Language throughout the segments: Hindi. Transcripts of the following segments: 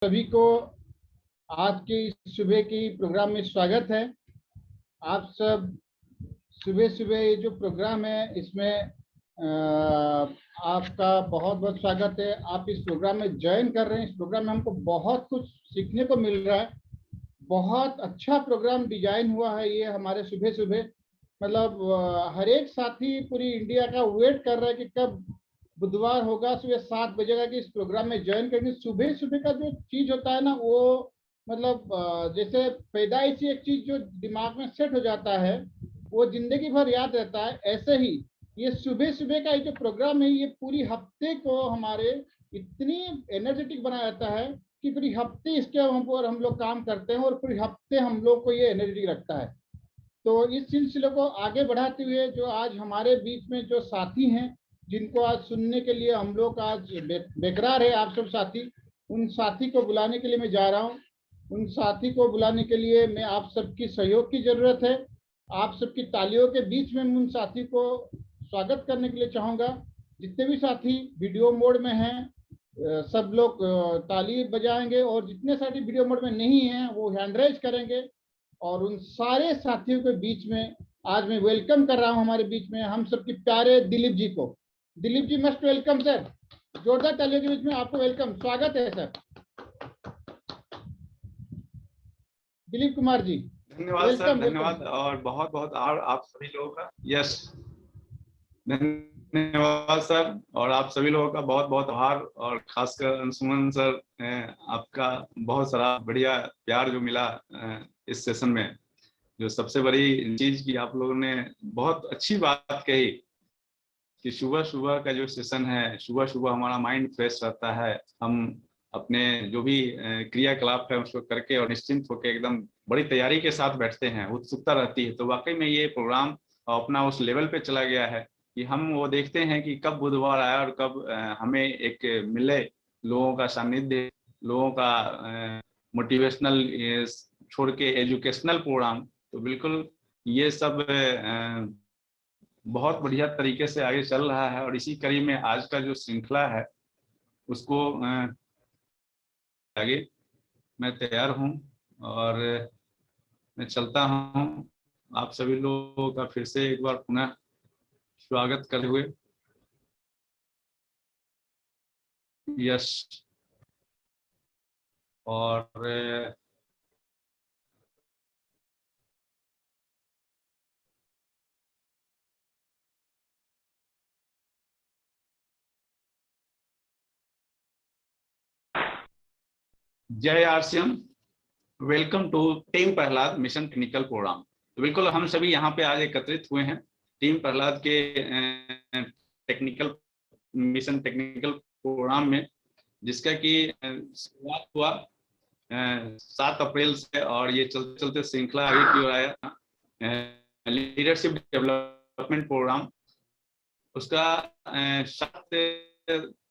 सभी को आज की सुबह की प्रोग्राम में स्वागत है। आप सब सुबह सुबह ये जो प्रोग्राम है इसमें आपका बहुत बहुत स्वागत है। आप इस प्रोग्राम में ज्वाइन कर रहे हैं। इस प्रोग्राम में हमको बहुत कुछ सीखने को मिल रहा है। बहुत अच्छा प्रोग्राम डिजाइन हुआ है ये हमारे सुबह सुबह। मतलब हर एक साथी पूरी इंडिया का वेट कर रहा है कि कब बुधवार होगा, सुबह 7 बजेगा कि इस प्रोग्राम में ज्वाइन करेंगे। सुबह सुबह का जो चीज होता है ना, वो मतलब जैसे पैदाइशी एक चीज जो दिमाग में सेट हो जाता है वो जिंदगी भर याद रहता है। ऐसे ही ये सुबह सुबह का ये जो प्रोग्राम है, ये पूरी हफ्ते को हमारे इतनी एनर्जेटिक बना रहता है कि पूरी हफ्ते इसके ऊपर हम लोग काम करते हैं और पूरी हफ्ते हम लोग को ये एनर्जेटिक रखता है। तो इस सिलसिले को आगे बढ़ाते हुए जो आज हमारे बीच में जो साथी हैं, जिनको आज सुनने के लिए हम लोग आज बेकरार है, आप सब साथी, उन साथी को बुलाने के लिए मैं जा रहा हूँ। उन साथी को बुलाने के लिए मैं आप सबकी सहयोग की जरूरत है। आप सबकी तालियों के बीच में उन साथी को स्वागत करने के लिए चाहूंगा। जितने भी साथी वीडियो मोड में हैं सब लोग ताली बजाएंगे, और जितने साथी वीडियो मोड में नहीं हैं वो हैंड रेज करेंगे। और उन सारे साथियों के बीच में आज मैं वेलकम कर रहा हूं हमारे बीच में हम सबके प्यारे दिलीप जी को। Dilip ji must welcome sir. जोरदार तालियों के बीच में आपको वेलकम, स्वागत है सर। दिलीप कुमार जी धन्यवाद सर, धन्यवाद। और बहुत बहुत आप सभी लोगों का यस धन्यवाद सर, और आप सभी लोगों का बहुत बहुत आभार। और खासकर अंशुमन सर, आपका बहुत सारा बढ़िया प्यार जो मिला इस सेशन में। जो सबसे बड़ी चीज की आप लोगों ने बहुत अच्छी बात कही कि सुबह सुबह का जो सेशन है, सुबह सुबह हमारा माइंड फ्रेश रहता है। हम अपने जो भी क्रियाकलाप है उसको करके और निश्चिंत होकर एकदम बड़ी तैयारी के साथ बैठते हैं, उत्सुकता रहती है। तो वाकई में ये प्रोग्राम अपना उस लेवल पे चला गया है कि हम वो देखते हैं कि कब बुधवार आया और कब हमें एक मिले लोगों का सानिध्य, लोगों का मोटिवेशनल छोड़ के एजुकेशनल प्रोग्राम। तो बिल्कुल ये सब बहुत बढ़िया तरीके से आगे चल रहा है। और इसी कड़ी में आज का जो श्रृंखला है उसको आगे मैं तैयार हूं और मैं चलता हूं। आप सभी लोगों का फिर से एक बार पुनः स्वागत करते हुए यश और जय RCM, welcome to team Prahlad mission technical program. तो बिल्कुल हम सभी यहाँ पे आज एकत्रित हुए हैं टीम प्रहलाद के टेक्निकल मिशन टेक्निकल प्रोग्राम में, जिसका कि शुरुआत हुआ 7 अप्रैल से और ये चलते चलते श्रृंखला आगे की ओर आया। लीडरशिप डेवलपमेंट प्रोग्राम उसका 7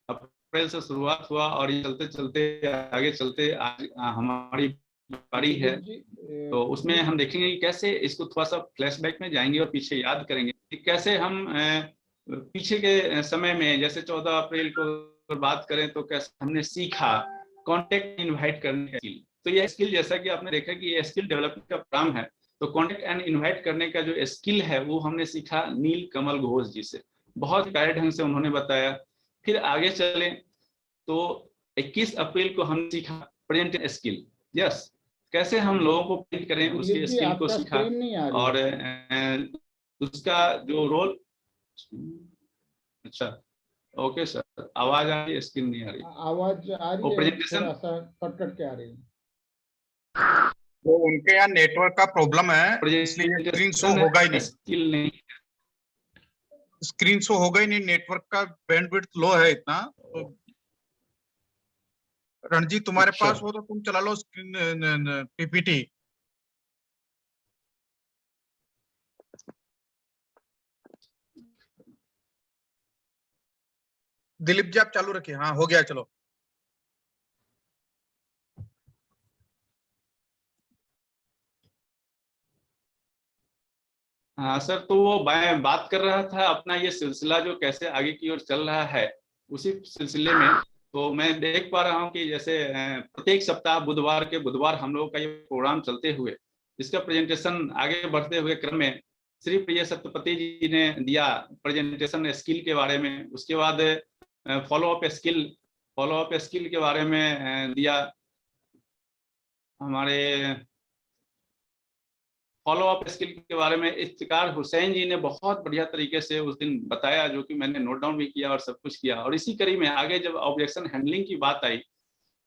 अप्रैल से शुरुआत हुआ और ये चलते चलते आगे चलते आज हमारी बारी है। तो उसमें हम देखेंगे कि कैसे इसको थोड़ा सा फ्लैशबैक में जाएंगे और पीछे याद करेंगे कि कैसे हम पीछे के समय में, जैसे 14 अप्रैल को बात करें तो कैसे हमने सीखा कॉन्टेक्ट इनवाइट करने का स्किल। तो यह स्किल, जैसा कि आपने देखा कि ये स्किल डेवलपमेंट का प्रोग्राम है, तो कॉन्टेक्ट एंड इनवाइट करने का जो स्किल है वो हमने सीखा नील कमल घोष जी से। बहुत प्यारे ढंग से उन्होंने बताया। फिर आगे चले तो 21 अप्रैल को हमने सीखा प्रेजेंट स्किल। यस, कैसे हम लोगों को प्रिंट करें उसके स्किल को सीखा। और उसका जो रोल, अच्छा ओके सर, आवाज आ रही है, स्क्रीन नहीं आ रही। आवाज आ रही है, प्रेजेंटेशन कट कट के आ रही है। वो उनके यहाँ नेटवर्क का प्रॉब्लम है, इसलिए स्क्रीन शो होगा ही नहीं। स्किल नहीं, स्क्रीन शो होगा ही नहीं, नेटवर्क का बैंडविड्थ लो है इतना। तो रणजीत तुम्हारे पास हो तो तुम चला लो स्क्रीन पीपीटी। दिलीप जी आप चालू रखिए। हाँ हो गया, चलो। हाँ सर, तो वो मैं बात कर रहा था अपना ये सिलसिला जो कैसे आगे की ओर चल रहा है, उसी सिलसिले में तो मैं देख पा रहा हूँ कि जैसे प्रत्येक सप्ताह बुधवार हम लोगों का ये प्रोग्राम चलते हुए, इसका प्रेजेंटेशन आगे बढ़ते हुए क्रम में श्री प्रिय सत्यपति जी ने दिया प्रेजेंटेशन स्किल के बारे में। उसके बाद फॉलो अप स्किल के बारे में दिया हमारे फॉलो अप स्किल के बारे में इफ्तिकार हुसैन जी ने बहुत बढ़िया तरीके से उस दिन बताया, जो कि मैंने नोट डाउन भी किया और सब कुछ किया। और इसी कड़ी में आगे जब ऑब्जेक्शन हैंडलिंग की बात आई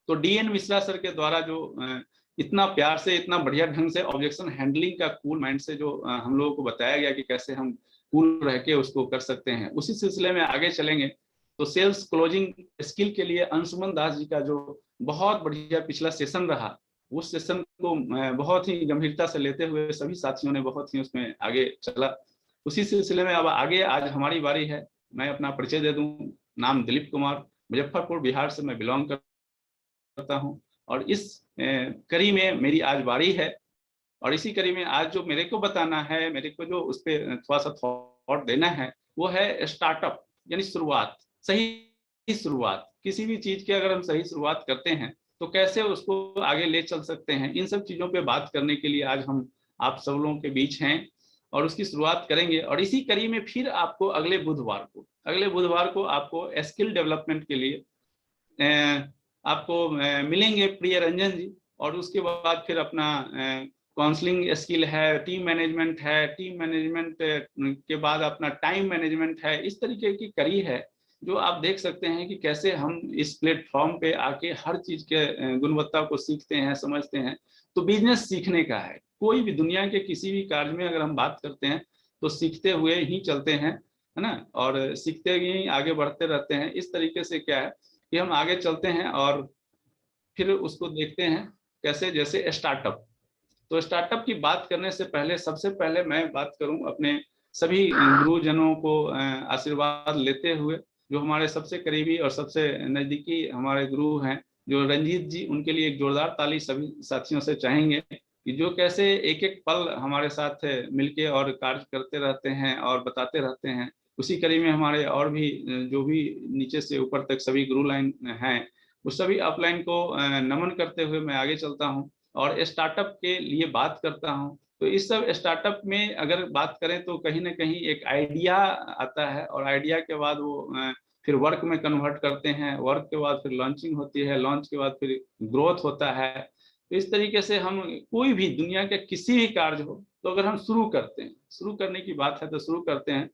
तो डीएन मिश्रा सर के द्वारा जो इतना प्यार से, इतना बढ़िया ढंग से ऑब्जेक्शन हैंडलिंग का कूल माइंड से जो हम लोगों को बताया गया कि कैसे हम कूल रह के उसको कर सकते हैं, उसी सिलसिले में आगे चलेंगे। तो सेल्स क्लोजिंग स्किल के लिए अंशुमन दास जी का जो बहुत बढ़िया पिछला सेशन रहा, उस सेशन को बहुत ही गंभीरता से लेते हुए सभी साथियों ने बहुत ही उसमें आगे चला। उसी सिलसिले में अब आगे आज हमारी बारी है। मैं अपना परिचय दे दूं। नाम दिलीप कुमार, मुजफ्फरपुर बिहार से मैं बिलोंग करता हूं और इस कड़ी में मेरी आज बारी है। और इसी कड़ी में आज जो मेरे को बताना है, मेरे को जो उस पर थोड़ा सा थॉट देना है, वो है स्टार्टअप, यानी शुरुआत, सही शुरुआत। किसी भी चीज की अगर हम सही शुरुआत करते हैं तो कैसे उसको आगे ले चल सकते हैं, इन सब चीजों पे बात करने के लिए आज हम आप सब लोगों के बीच हैं और उसकी शुरुआत करेंगे। और इसी कड़ी में फिर आपको अगले बुधवार को आपको स्किल डेवलपमेंट के लिए आपको मिलेंगे प्रिय रंजन जी। और उसके बाद फिर अपना काउंसलिंग स्किल है, टीम मैनेजमेंट है, टीम मैनेजमेंट के बाद अपना टाइम मैनेजमेंट है। इस तरीके की कड़ी है जो आप देख सकते हैं कि कैसे हम इस प्लेटफॉर्म पे आके हर चीज के गुणवत्ता को सीखते हैं, समझते हैं। तो बिजनेस सीखने का है। कोई भी दुनिया के किसी भी कार्य में अगर हम बात करते हैं तो सीखते हुए ही चलते हैं, है ना, और सीखते ही आगे बढ़ते रहते हैं। इस तरीके से क्या है कि हम आगे चलते हैं और फिर उसको देखते हैं कैसे, जैसे स्टार्टअप। तो स्टार्टअप की बात करने से पहले सबसे पहले मैं बात करूं अपने सभी गुरुजनों को आशीर्वाद लेते हुए, जो हमारे सबसे करीबी और सबसे नजदीकी हमारे गुरु हैं जो रंजीत जी, उनके लिए एक जोरदार ताली सभी साथियों से चाहेंगे कि जो कैसे एक एक पल हमारे साथ मिलके और कार्य करते रहते हैं और बताते रहते हैं। उसी कड़ी में हमारे और भी जो भी नीचे से ऊपर तक सभी गुरु लाइन हैं, उस सभी अपलाइन को नमन करते हुए मैं आगे चलता हूँ और स्टार्टअप के लिए बात करता हूँ। तो इस सब स्टार्टअप में अगर बात करें तो कहीं ना कहीं एक आइडिया आता है और आइडिया के बाद वो फिर वर्क में कन्वर्ट करते हैं, वर्क के बाद फिर लॉन्चिंग होती है, लॉन्च के बाद फिर ग्रोथ होता है। तो इस तरीके से हम कोई भी दुनिया के किसी भी कार्य हो तो अगर हम शुरू करते हैं, शुरू करने की बात है तो शुरू करते हैं।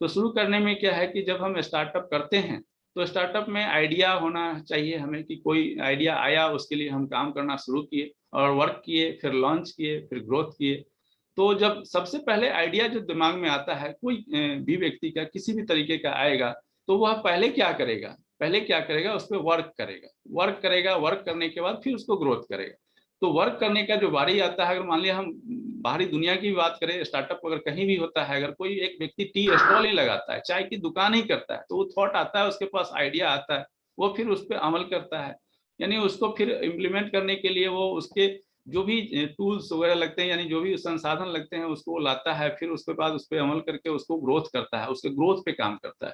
तो शुरू करने में क्या है कि जब हम स्टार्टअप करते हैं तो स्टार्टअप में आइडिया होना चाहिए हमें कि कोई आइडिया आया, उसके लिए हम काम करना शुरू किए और वर्क किए, फिर लॉन्च किए, फिर ग्रोथ किए। तो जब सबसे पहले आइडिया जो दिमाग में आता है कोई भी व्यक्ति का किसी भी तरीके का आएगा तो वह पहले क्या करेगा, उस पर वर्क करने के बाद फिर उसको ग्रोथ करेगा। तो वर्क करने का जो बारी आता है, अगर मान लिया हम बाहरी दुनिया की बात करें, स्टार्टअप अगर कहीं भी होता है, अगर कोई एक व्यक्ति टी स्टॉल ही लगाता है, चाय की दुकान ही करता है, तो वो थॉट आता है, उसके पास आइडिया आता है, वो फिर उस पर अमल करता है। यानी उसको फिर इम्प्लीमेंट करने के लिए वो उसके जो भी टूल्स वगैरह लगते हैं, यानी जो भी संसाधन लगते हैं, उसको लाता है, फिर उसके बाद उस पर अमल करके उसको ग्रोथ करता है, उसके ग्रोथ पे काम करता है।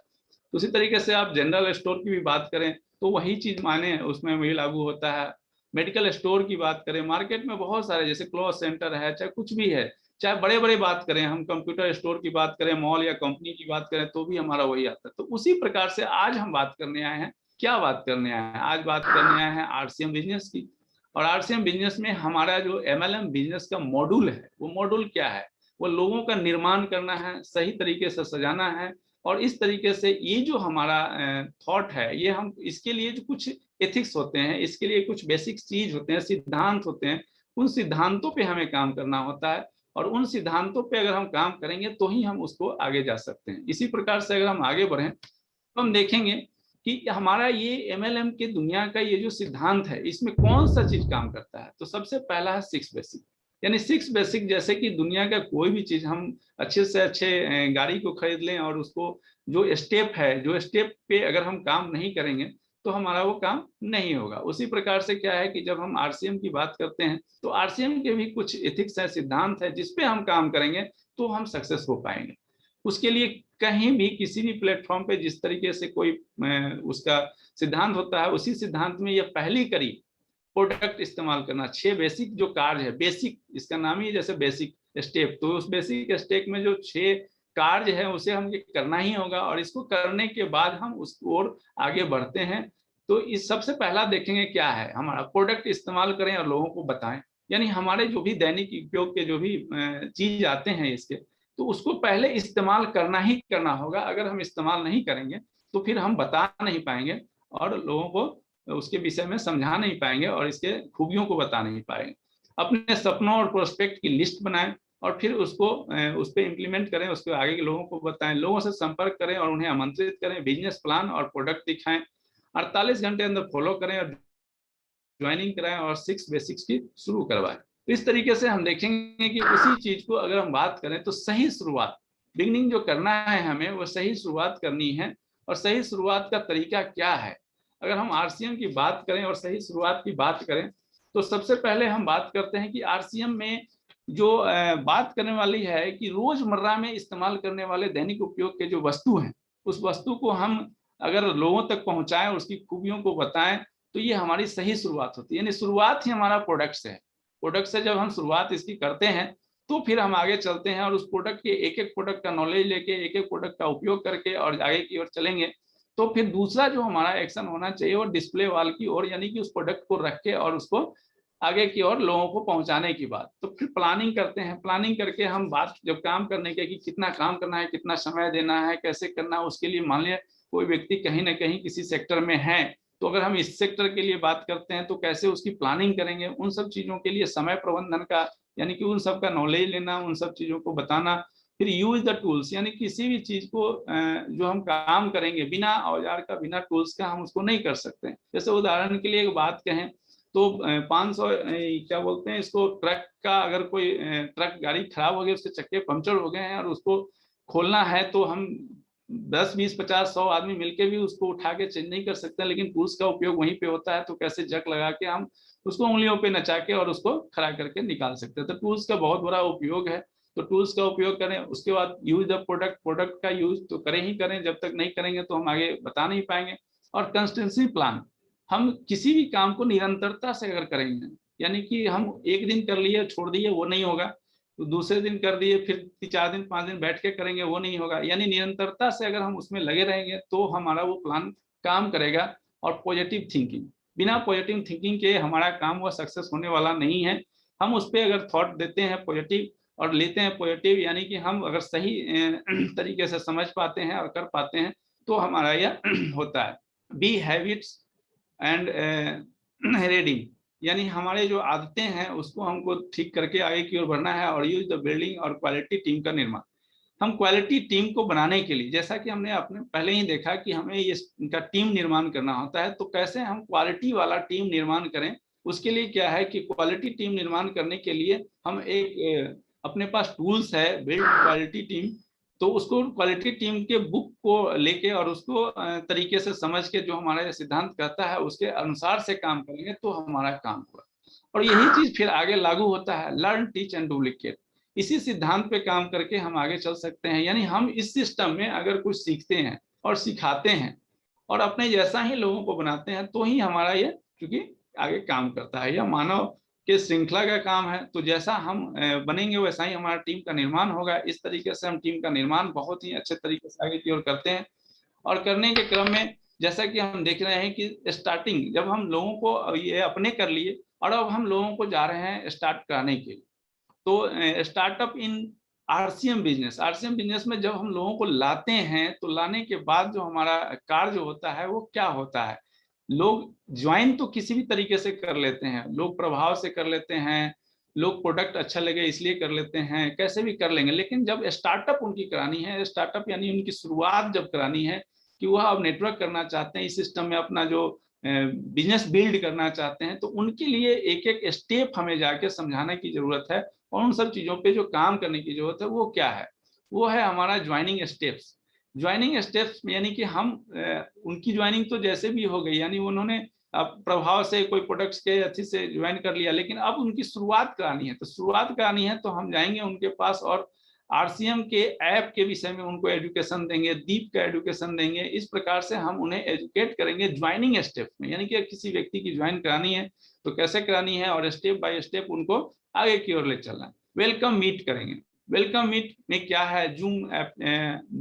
तो उसी तरीके से आप जनरल स्टोर की भी बात करें तो वही चीज माने उसमें वही लागू होता है। मेडिकल स्टोर की बात करें, मार्केट में बहुत सारे जैसे क्लॉथ सेंटर है, चाहे कुछ भी है, चाहे बड़े बड़े बात करें, हम कंप्यूटर स्टोर की बात करें, मॉल या कंपनी की बात करें, तो भी हमारा वही आता है। तो उसी प्रकार से आज हम बात करने आए हैं, क्या बात करने आए हैं, आज बात करने आए हैं आरसीएम बिजनेस की। और आरसीएम बिजनेस में हमारा जो एमएलएम बिजनेस का मॉड्यूल है, वो मॉड्यूल क्या है, वो लोगों का निर्माण करना है, सही तरीके से सजाना है। और इस तरीके से ये जो हमारा थॉट है, ये हम इसके लिए जो कुछ एथिक्स होते हैं, इसके लिए कुछ बेसिक चीज होते हैं, सिद्धांत होते हैं, उन सिद्धांतों पे हमें काम करना होता है। और उन सिद्धांतों पे अगर हम काम करेंगे तो ही हम उसको आगे जा सकते हैं। इसी प्रकार से अगर हम आगे बढ़ें तो हम देखेंगे कि हमारा ये एमएलएम के दुनिया का ये जो सिद्धांत है, इसमें कौन सा चीज काम करता है। तो सबसे पहला है 6 बेसिक, यानी 6 बेसिक। जैसे कि दुनिया का कोई भी चीज हम अच्छे से अच्छे गाड़ी को खरीद लें और उसको जो स्टेप है, जो स्टेप पे अगर हम काम नहीं करेंगे तो हमारा वो काम नहीं होगा। उसी प्रकार से क्या है कि जब हम आरसीएम की बात करते हैं तो आरसीएम के भी कुछ एथिक्स है, सिद्धांत है, जिसपे हम काम करेंगे तो हम सक्सेस हो पाएंगे। उसके लिए कहीं भी किसी भी प्लेटफॉर्म पे जिस तरीके से कोई उसका सिद्धांत होता है, उसी सिद्धांत में यह पहली कड़ी प्रोडक्ट इस्तेमाल करना। 6 बेसिक जो कार्य है, बेसिक इसका नाम ही जैसे बेसिक स्टेप, तो उस बेसिक स्टेप में जो 6 कार्य है उसे हम करना ही होगा, और इसको करने के बाद हम उस ओर आगे बढ़ते हैं। तो इस सबसे पहला देखेंगे क्या है हमारा, प्रोडक्ट इस्तेमाल करें और लोगों को बताएं। यानी हमारे जो भी दैनिक उपयोग के जो भी चीज आते हैं इसके, तो उसको पहले इस्तेमाल करना ही करना होगा। अगर हम इस्तेमाल नहीं करेंगे तो फिर हम बता नहीं पाएंगे और लोगों को उसके विषय में समझा नहीं पाएंगे और इसके खूबियों को बता नहीं पाएंगे। अपने सपनों और प्रोस्पेक्ट की लिस्ट बनाएं और फिर उसको उस पर इम्प्लीमेंट करें, उसके आगे के लोगों को बताएं, लोगों से संपर्क करें और उन्हें आमंत्रित करें, बिजनेस प्लान और प्रोडक्ट दिखाएं, 48 घंटे अंदर फॉलो करें और ज्वाइनिंग कराएं और 6 बेसिक्स की शुरू करवाएं। तो इस तरीके से हम देखेंगे कि उसी चीज को अगर हम बात करें तो सही शुरुआत, बिगनिंग जो करना है हमें वो सही शुरुआत करनी है। और सही शुरुआत का तरीका क्या है, अगर हम आरसीएम की बात करें और सही शुरुआत की बात करें तो सबसे पहले हम बात करते हैं कि आरसीएम में जो बात करने वाली है कि रोजमर्रा में इस्तेमाल करने वाले दैनिक उपयोग के जो वस्तु हैं, उस वस्तु को हम अगर लोगों तक पहुंचाएं, उसकी खूबियों को बताएं, तो ये हमारी सही शुरुआत होती है। यानी शुरुआत ही हमारा प्रोडक्ट से है। प्रोडक्ट से जब हम शुरुआत इसकी करते हैं तो फिर हम आगे चलते हैं और उस प्रोडक्ट के एक एक प्रोडक्ट का नॉलेज लेके, एक एक प्रोडक्ट का उपयोग करके और आगे की ओर चलेंगे। तो फिर दूसरा जो हमारा एक्शन होना चाहिए वो डिस्प्ले वॉल की ओर, यानी कि उस प्रोडक्ट को रख के और उसको आगे की ओर लोगों को पहुंचाने की बात। तो फिर प्लानिंग करते हैं, प्लानिंग करके हम बात जब काम करने के कि कितना काम करना है, कितना समय देना है, कैसे करना है, उसके लिए मान लिया कोई व्यक्ति कहीं ना कहीं किसी सेक्टर में है, तो अगर हम इस सेक्टर के लिए बात करते हैं तो कैसे उसकी प्लानिंग करेंगे, उन सब चीजों के लिए समय प्रबंधन का, यानी कि उन सब का नॉलेज लेना, उन सब चीजों को बताना। फिर यूज द टूल्स, यानी किसी भी चीज को जो हम काम करेंगे बिना औजार का, बिना टूल्स का हम उसको नहीं कर सकते। जैसे उदाहरण के लिए एक बात कहें तो 500 क्या बोलते हैं इसको, ट्रक का, अगर कोई ट्रक गाड़ी खराब हो गई, उसके चक्के पंक्चर हो गए हैं और उसको खोलना है, तो हम 10, 20, 50, 100 आदमी मिलके भी उसको उठा के चेंज नहीं कर सकते, लेकिन टूल्स का उपयोग वहीं पे होता है। तो कैसे जक लगा के हम उसको उंगलियों पे नचा के और उसको खड़ा करके निकाल सकते हैं। तो टूल्स का बहुत बड़ा उपयोग है। तो टूल्स का उपयोग करें। उसके बाद यूज द प्रोडक्ट, प्रोडक्ट का यूज तो करें ही करें, जब तक नहीं करेंगे तो हम आगे बता नहीं पाएंगे। और कंसिस्टेंसी प्लान, हम किसी भी काम को निरंतरता से अगर करेंगे, यानी कि हम एक दिन कर लिए छोड़ दिए वो नहीं होगा, तो दूसरे दिन कर दिए फिर 4 दिन 5 दिन बैठ के करेंगे वो नहीं होगा। यानी निरंतरता से अगर हम उसमें लगे रहेंगे तो हमारा वो प्लान काम करेगा। और पॉजिटिव थिंकिंग, बिना पॉजिटिव थिंकिंग के हमारा काम वो सक्सेस होने वाला नहीं है। हम उस पर अगर थॉट देते हैं पॉजिटिव और लेते हैं पॉजिटिव, यानी कि हम अगर सही तरीके से समझ पाते हैं और कर पाते हैं तो हमारा यह होता है। बी हैबिट्स एंड रीडिंग, यानी हमारे जो आदतें हैं उसको हमको ठीक करके आगे की ओर बढ़ना है। और यूज द बिल्डिंग और क्वालिटी टीम का निर्माण, हम क्वालिटी टीम को बनाने के लिए, जैसा कि हमने अपने पहले ही देखा कि हमें ये इनका टीम निर्माण करना होता है, तो कैसे हम क्वालिटी वाला टीम निर्माण करें। उसके लिए क्या है कि क्वालिटी टीम निर्माण करने के लिए हम एक अपने पास टूल्स है, बिल्ड क्वालिटी टीम। तो उसको क्वालिटी टीम के बुक को लेके और उसको तरीके से समझ के जो हमारा सिद्धांत कहता है उसके अनुसार से काम करेंगे तो हमारा काम होगा। और यही चीज फिर आगे लागू होता है, लर्न टीच एंड डुप्लीकेट। इसी सिद्धांत पे काम करके हम आगे चल सकते हैं। यानी हम इस सिस्टम में अगर कुछ सीखते हैं और सिखाते हैं और अपने जैसा ही लोगों को बनाते हैं तो ही हमारा ये क्योंकि आगे काम करता है। यह मानव के श्रृंखला का काम है। तो जैसा हम बनेंगे वैसा ही हमारा टीम का निर्माण होगा। इस तरीके से हम टीम का निर्माण बहुत ही अच्छे तरीके से आगे की ओर करते हैं। और करने के क्रम में जैसा कि हम देख रहे हैं कि स्टार्टिंग जब हम लोगों को ये अपने कर लिए और अब हम लोगों को जा रहे हैं स्टार्ट कराने के लिए, तो स्टार्टअप इन आरसीएम बिजनेस, आरसीएम बिजनेस में जब हम लोगों को लाते हैं तो लाने के बाद जो हमारा कार्य होता है वो क्या होता है, लोग ज्वाइन तो किसी भी तरीके से कर लेते हैं, लोग प्रभाव से कर लेते हैं, लोग प्रोडक्ट अच्छा लगे इसलिए कर लेते हैं, कैसे भी कर लेंगे। लेकिन जब स्टार्टअप उनकी करानी है, स्टार्टअप यानी उनकी शुरुआत जब करानी है कि वह अब नेटवर्क करना चाहते हैं, इस सिस्टम में अपना जो बिजनेस बिल्ड करना चाहते हैं, तो उनके लिए एक एक स्टेप हमें जाके समझाने की जरूरत है। और उन सब चीजों पे जो काम करने की जरूरत है वो क्या है, वो है हमारा ज्वाइनिंग स्टेप्स। ज्वाइनिंग स्टेप्स यानी कि हम उनकी ज्वाइनिंग तो जैसे भी हो गई, यानी उन्होंने प्रभाव से कोई प्रोडक्ट्स के अच्छी से ज्वाइन कर लिया, लेकिन अब उनकी शुरुआत करानी है। तो शुरुआत करानी है तो हम जाएंगे उनके पास और आरसीएम के ऐप के विषय में उनको एजुकेशन देंगे, दीप का एजुकेशन देंगे। इस प्रकार से हम उन्हें एजुकेट करेंगे ज्वाइनिंग स्टेप में, यानी कि किसी व्यक्ति की ज्वाइन करानी है तो कैसे करानी है, और स्टेप बाय स्टेप उनको आगे की ओर ले चलना है। वेलकम मीट करेंगे। वेलकम मीट में क्या है, जूम ऐप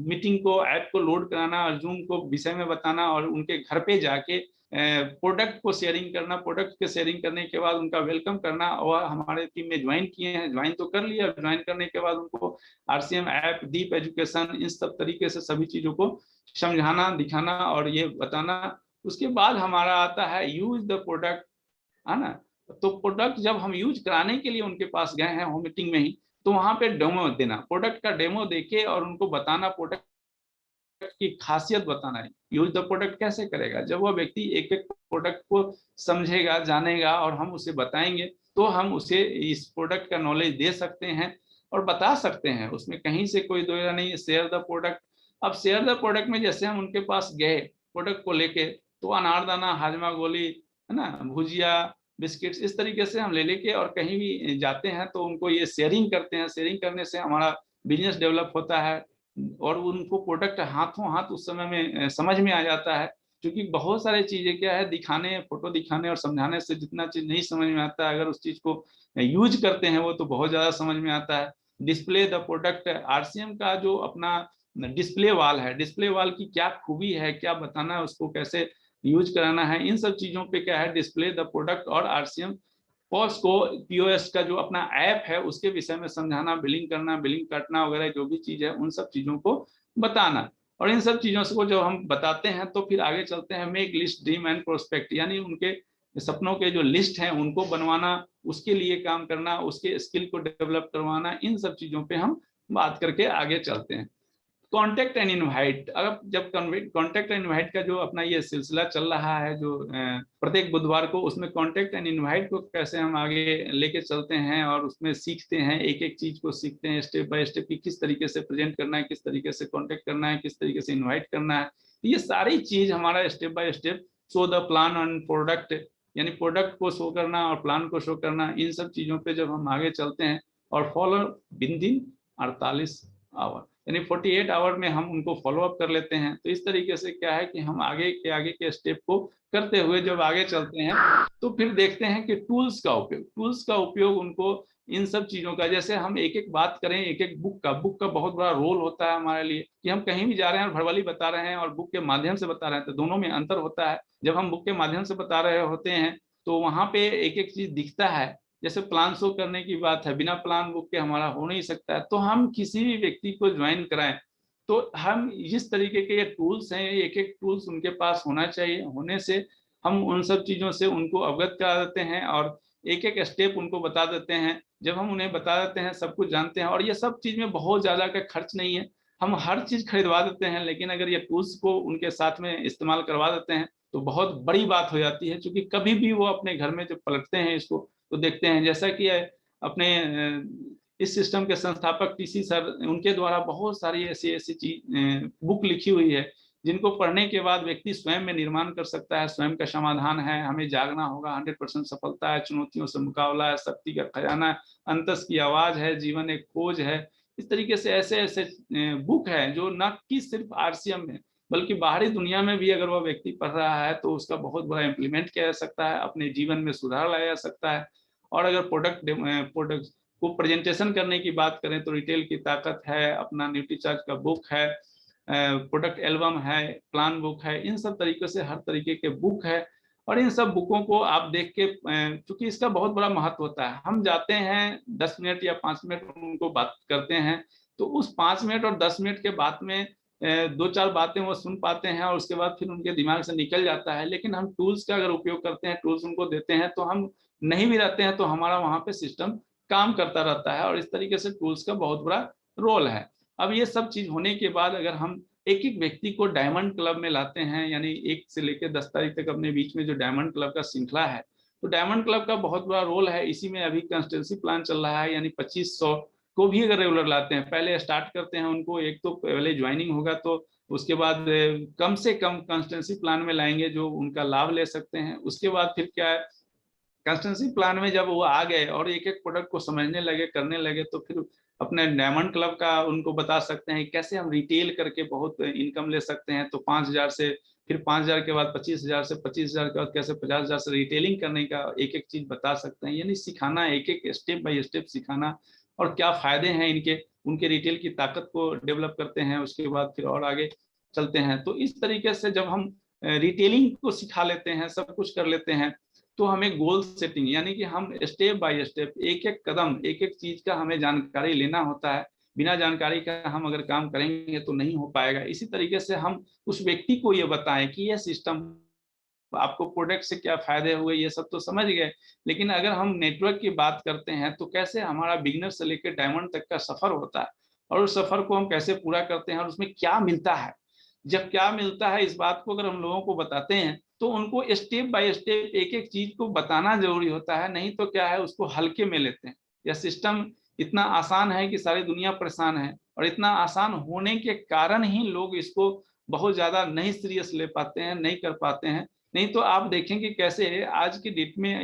मीटिंग को, ऐप को लोड कराना और जूम को विषय में बताना, और उनके घर पे जाके प्रोडक्ट को शेयरिंग करना, प्रोडक्ट के शेयरिंग करने के बाद उनका वेलकम करना। और हमारे टीम में ज्वाइन किए हैं, ज्वाइन तो कर लिया, ज्वाइन करने के बाद उनको आरसीएम ऐप, डीप एजुकेशन, इन सब तरीके से सभी चीजों को समझाना, दिखाना और ये बताना। उसके बाद हमारा आता है यूज द प्रोडक्ट, है ना। तो प्रोडक्ट जब हम यूज कराने के लिए उनके पास गए हैं होम मीटिंग में ही, तो वहां पे डेमो देना, प्रोडक्ट का डेमो देके और उनको बताना, प्रोडक्ट की खासियत बताना है। यूज द प्रोडक्ट कैसे करेगा, जब वह व्यक्ति एक एक प्रोडक्ट को समझेगा, जानेगा और हम उसे बताएंगे, तो हम उसे इस प्रोडक्ट का नॉलेज दे सकते हैं और बता सकते हैं, उसमें कहीं से कोई दो नहीं है। Share the product. अब शेयर द प्रोडक्ट में जैसे हम उनके पास गए प्रोडक्ट को लेके, तो अनारदाना, हाजमा गोली, है ना, भुजिया, बिस्किट्स, इस तरीके से हम ले लेके और कहीं भी जाते हैं तो उनको ये शेयरिंग करते हैं। शेयरिंग करने से हमारा बिजनेस डेवलप होता है और उनको प्रोडक्ट हाथों हाथ उस समय में समझ में आ जाता है। क्योंकि बहुत सारी चीजें क्या है, दिखाने, फोटो दिखाने और समझाने से जितना चीज नहीं समझ में आता है, अगर उस चीज को यूज करते हैं वो तो बहुत ज्यादा समझ में आता है। डिस्प्ले द प्रोडक्ट, आरसीएम का जो अपना डिस्प्ले वाल है, डिस्प्ले वाल की क्या खूबी है, क्या बताना है, उसको कैसे यूज कराना है, इन सब चीजों पे क्या है, डिस्प्ले द प्रोडक्ट। और आरसीएम पॉस को, पीओएस का जो अपना ऐप है उसके विषय में समझाना, बिलिंग करना, बिलिंग काटना वगैरह जो भी चीज है उन सब चीजों को बताना। और इन सब चीजों को जब हम बताते हैं तो फिर आगे चलते हैं make list, dream and prospect, यानी उनके सपनों के जो लिस्ट हैं उनको बनवाना, उसके लिए काम करना, उसके स्किल को डेवलप करवाना, इन सब चीजों पे हम बात करके आगे चलते हैं। Contact and invite. अब जब कॉन्टेक्ट एंड इनवाइट का जो अपना ये सिलसिला चल रहा है जो प्रत्येक बुधवार को, उसमें कॉन्टेक्ट एंड इनवाइट को कैसे हम आगे लेके चलते हैं और उसमें सीखते हैं, एक एक चीज को सीखते हैं स्टेप बाय स्टेप की, किस तरीके से प्रेजेंट करना है, किस तरीके से कॉन्टेक्ट करना है, किस तरीके से इन्वाइट करना है। ये सारी चीज हमारा step by step, show the plan on product, यानी प्रोडक्ट को शो करना और प्लान को शो करना, इन सब चीजों पे जब हम आगे चलते हैं और फॉलो विद इन 48 आवर, यानी 48 आवर में हम उनको फॉलो अप कर लेते हैं। तो इस तरीके से क्या है कि हम आगे के स्टेप को करते हुए जब आगे चलते हैं तो फिर देखते हैं कि टूल्स का उपयोग उनको इन सब चीजों का, जैसे हम एक एक बात करें, एक एक बुक का बहुत बड़ा रोल होता है हमारे लिए, कि हम कहीं भी जा रहे हैं और भरवाली बता रहे हैं और बुक के माध्यम से बता रहे हैं, तो दोनों में अंतर होता है। जब हम बुक के माध्यम से बता रहे होते हैं तो वहां पे एक एक चीज दिखता है, जैसे प्लान शो करने की बात है, बिना प्लान बुक के हमारा हो नहीं सकता है। तो हम किसी भी व्यक्ति को ज्वाइन कराएं तो हम जिस तरीके के ये टूल्स हैं, एक एक टूल्स उनके पास होना चाहिए, होने से हम उन सब चीजों से उनको अवगत करा देते हैं और एक एक स्टेप उनको बता देते हैं। जब हम उन्हें बता देते हैं, सब कुछ जानते हैं, और ये सब चीज में बहुत ज्यादा का खर्च नहीं है, हम हर चीज खरीदवा देते हैं, लेकिन अगर ये टूल्स को उनके साथ में इस्तेमाल करवा देते हैं तो बहुत बड़ी बात हो जाती है। क्योंकि कभी भी वो अपने घर में जब पलटते हैं इसको तो देखते हैं, जैसा कि अपने इस सिस्टम के संस्थापक टीसी सर, उनके द्वारा बहुत सारी ऐसी चीज बुक लिखी हुई है जिनको पढ़ने के बाद व्यक्ति स्वयं में निर्माण कर सकता है, स्वयं का समाधान है, हमें जागना होगा, 100% सफलता है, चुनौतियों से मुकाबला है, शक्ति का खजाना, अंतस की आवाज है, जीवन एक खोज है। इस तरीके से ऐसे बुक है जो न कि सिर्फ आरसीएम में बल्कि बाहरी दुनिया में भी अगर वह व्यक्ति पढ़ रहा है तो उसका बहुत बड़ा इम्प्लीमेंट किया जा सकता है, अपने जीवन में सुधार लाया जा सकता है। और अगर प्रोडक्ट को प्रेजेंटेशन करने की बात करें तो रिटेल की ताकत है, अपना न्यूट्रीचार्ज का बुक है, प्रोडक्ट एल्बम है, प्लान बुक है, इन सब तरीके से हर तरीके के बुक है। और इन सब बुकों को आप देख के, क्योंकि इसका बहुत बड़ा महत्व होता है, हम जाते हैं 10 मिनट या 5 मिनट उनको बात करते हैं, तो उस 5 मिनट और 10 मिनट के बाद में 2-4 बातें वो सुन पाते हैं और उसके बाद फिर उनके दिमाग से निकल जाता है। लेकिन हम टूल्स का अगर उपयोग करते हैं, टूल्स उनको देते हैं, तो हम नहीं भी रहते हैं तो हमारा वहाँ पे सिस्टम काम करता रहता है। और इस तरीके से टूल्स का बहुत बड़ा रोल है। अब ये सब चीज होने के बाद अगर हम एक एक व्यक्ति को डायमंड क्लब में लाते हैं, यानी 1 से लेकर 10 तारीख तक अपने बीच में जो डायमंड क्लब का श्रृंखला है, तो डायमंड क्लब का बहुत बड़ा रोल है। इसी में अभी कंस्टेंसी प्लान चल रहा है, यानी 2500 को भी अगर रेगुलर लाते हैं, पहले स्टार्ट करते हैं उनको, एक तो पहले ज्वाइनिंग होगा तो उसके बाद कम से कम कंस्टेंसी प्लान में लाएंगे जो उनका लाभ ले सकते हैं। उसके बाद फिर क्या है, कंसल्टेंसी प्लान में जब वो आ गए और एक एक प्रोडक्ट को समझने लगे, करने लगे, तो फिर अपने डायमंड क्लब का उनको बता सकते हैं कैसे हम रिटेल करके बहुत इनकम ले सकते हैं। तो 5,000 से, फिर 5,000 के बाद 25,000 से, 25,000 के बाद कैसे 50,000 से रिटेलिंग करने का एक एक चीज बता सकते हैं। यानी सिखाना, एक एक स्टेप बाय स्टेप सिखाना, और क्या फायदे हैं इनके, उनके रिटेल की ताकत को डेवलप करते हैं। उसके बाद फिर और आगे चलते हैं। तो इस तरीके से जब हम रिटेलिंग को सिखा लेते हैं, सब कुछ कर लेते हैं, तो हमें गोल सेटिंग, यानी कि हम स्टेप बाय स्टेप, एक एक कदम, एक एक चीज का हमें जानकारी लेना होता है। बिना जानकारी का हम अगर काम करेंगे तो नहीं हो पाएगा। इसी तरीके से हम उस व्यक्ति को ये बताएं कि ये सिस्टम, आपको प्रोडक्ट से क्या फायदे हुए, ये सब तो समझ गए, लेकिन अगर हम नेटवर्क की बात करते हैं तो कैसे हमारा बिगिनर से लेकर डायमंड तक का सफर होता है, और उस सफर को हम कैसे पूरा करते हैं, और उसमें क्या मिलता है। जब क्या मिलता है इस बात को अगर हम लोगों को बताते हैं, तो उनको स्टेप बाय स्टेप एक एक चीज को बताना जरूरी होता है। नहीं तो क्या है, उसको हल्के में लेते हैं। यह सिस्टम इतना आसान है कि सारी दुनिया परेशान है, और इतना आसान होने के कारण ही लोग इसको बहुत ज्यादा नहीं सीरियस ले पाते हैं, नहीं कर पाते हैं। नहीं तो आप देखेंगे कैसे आज की डेट में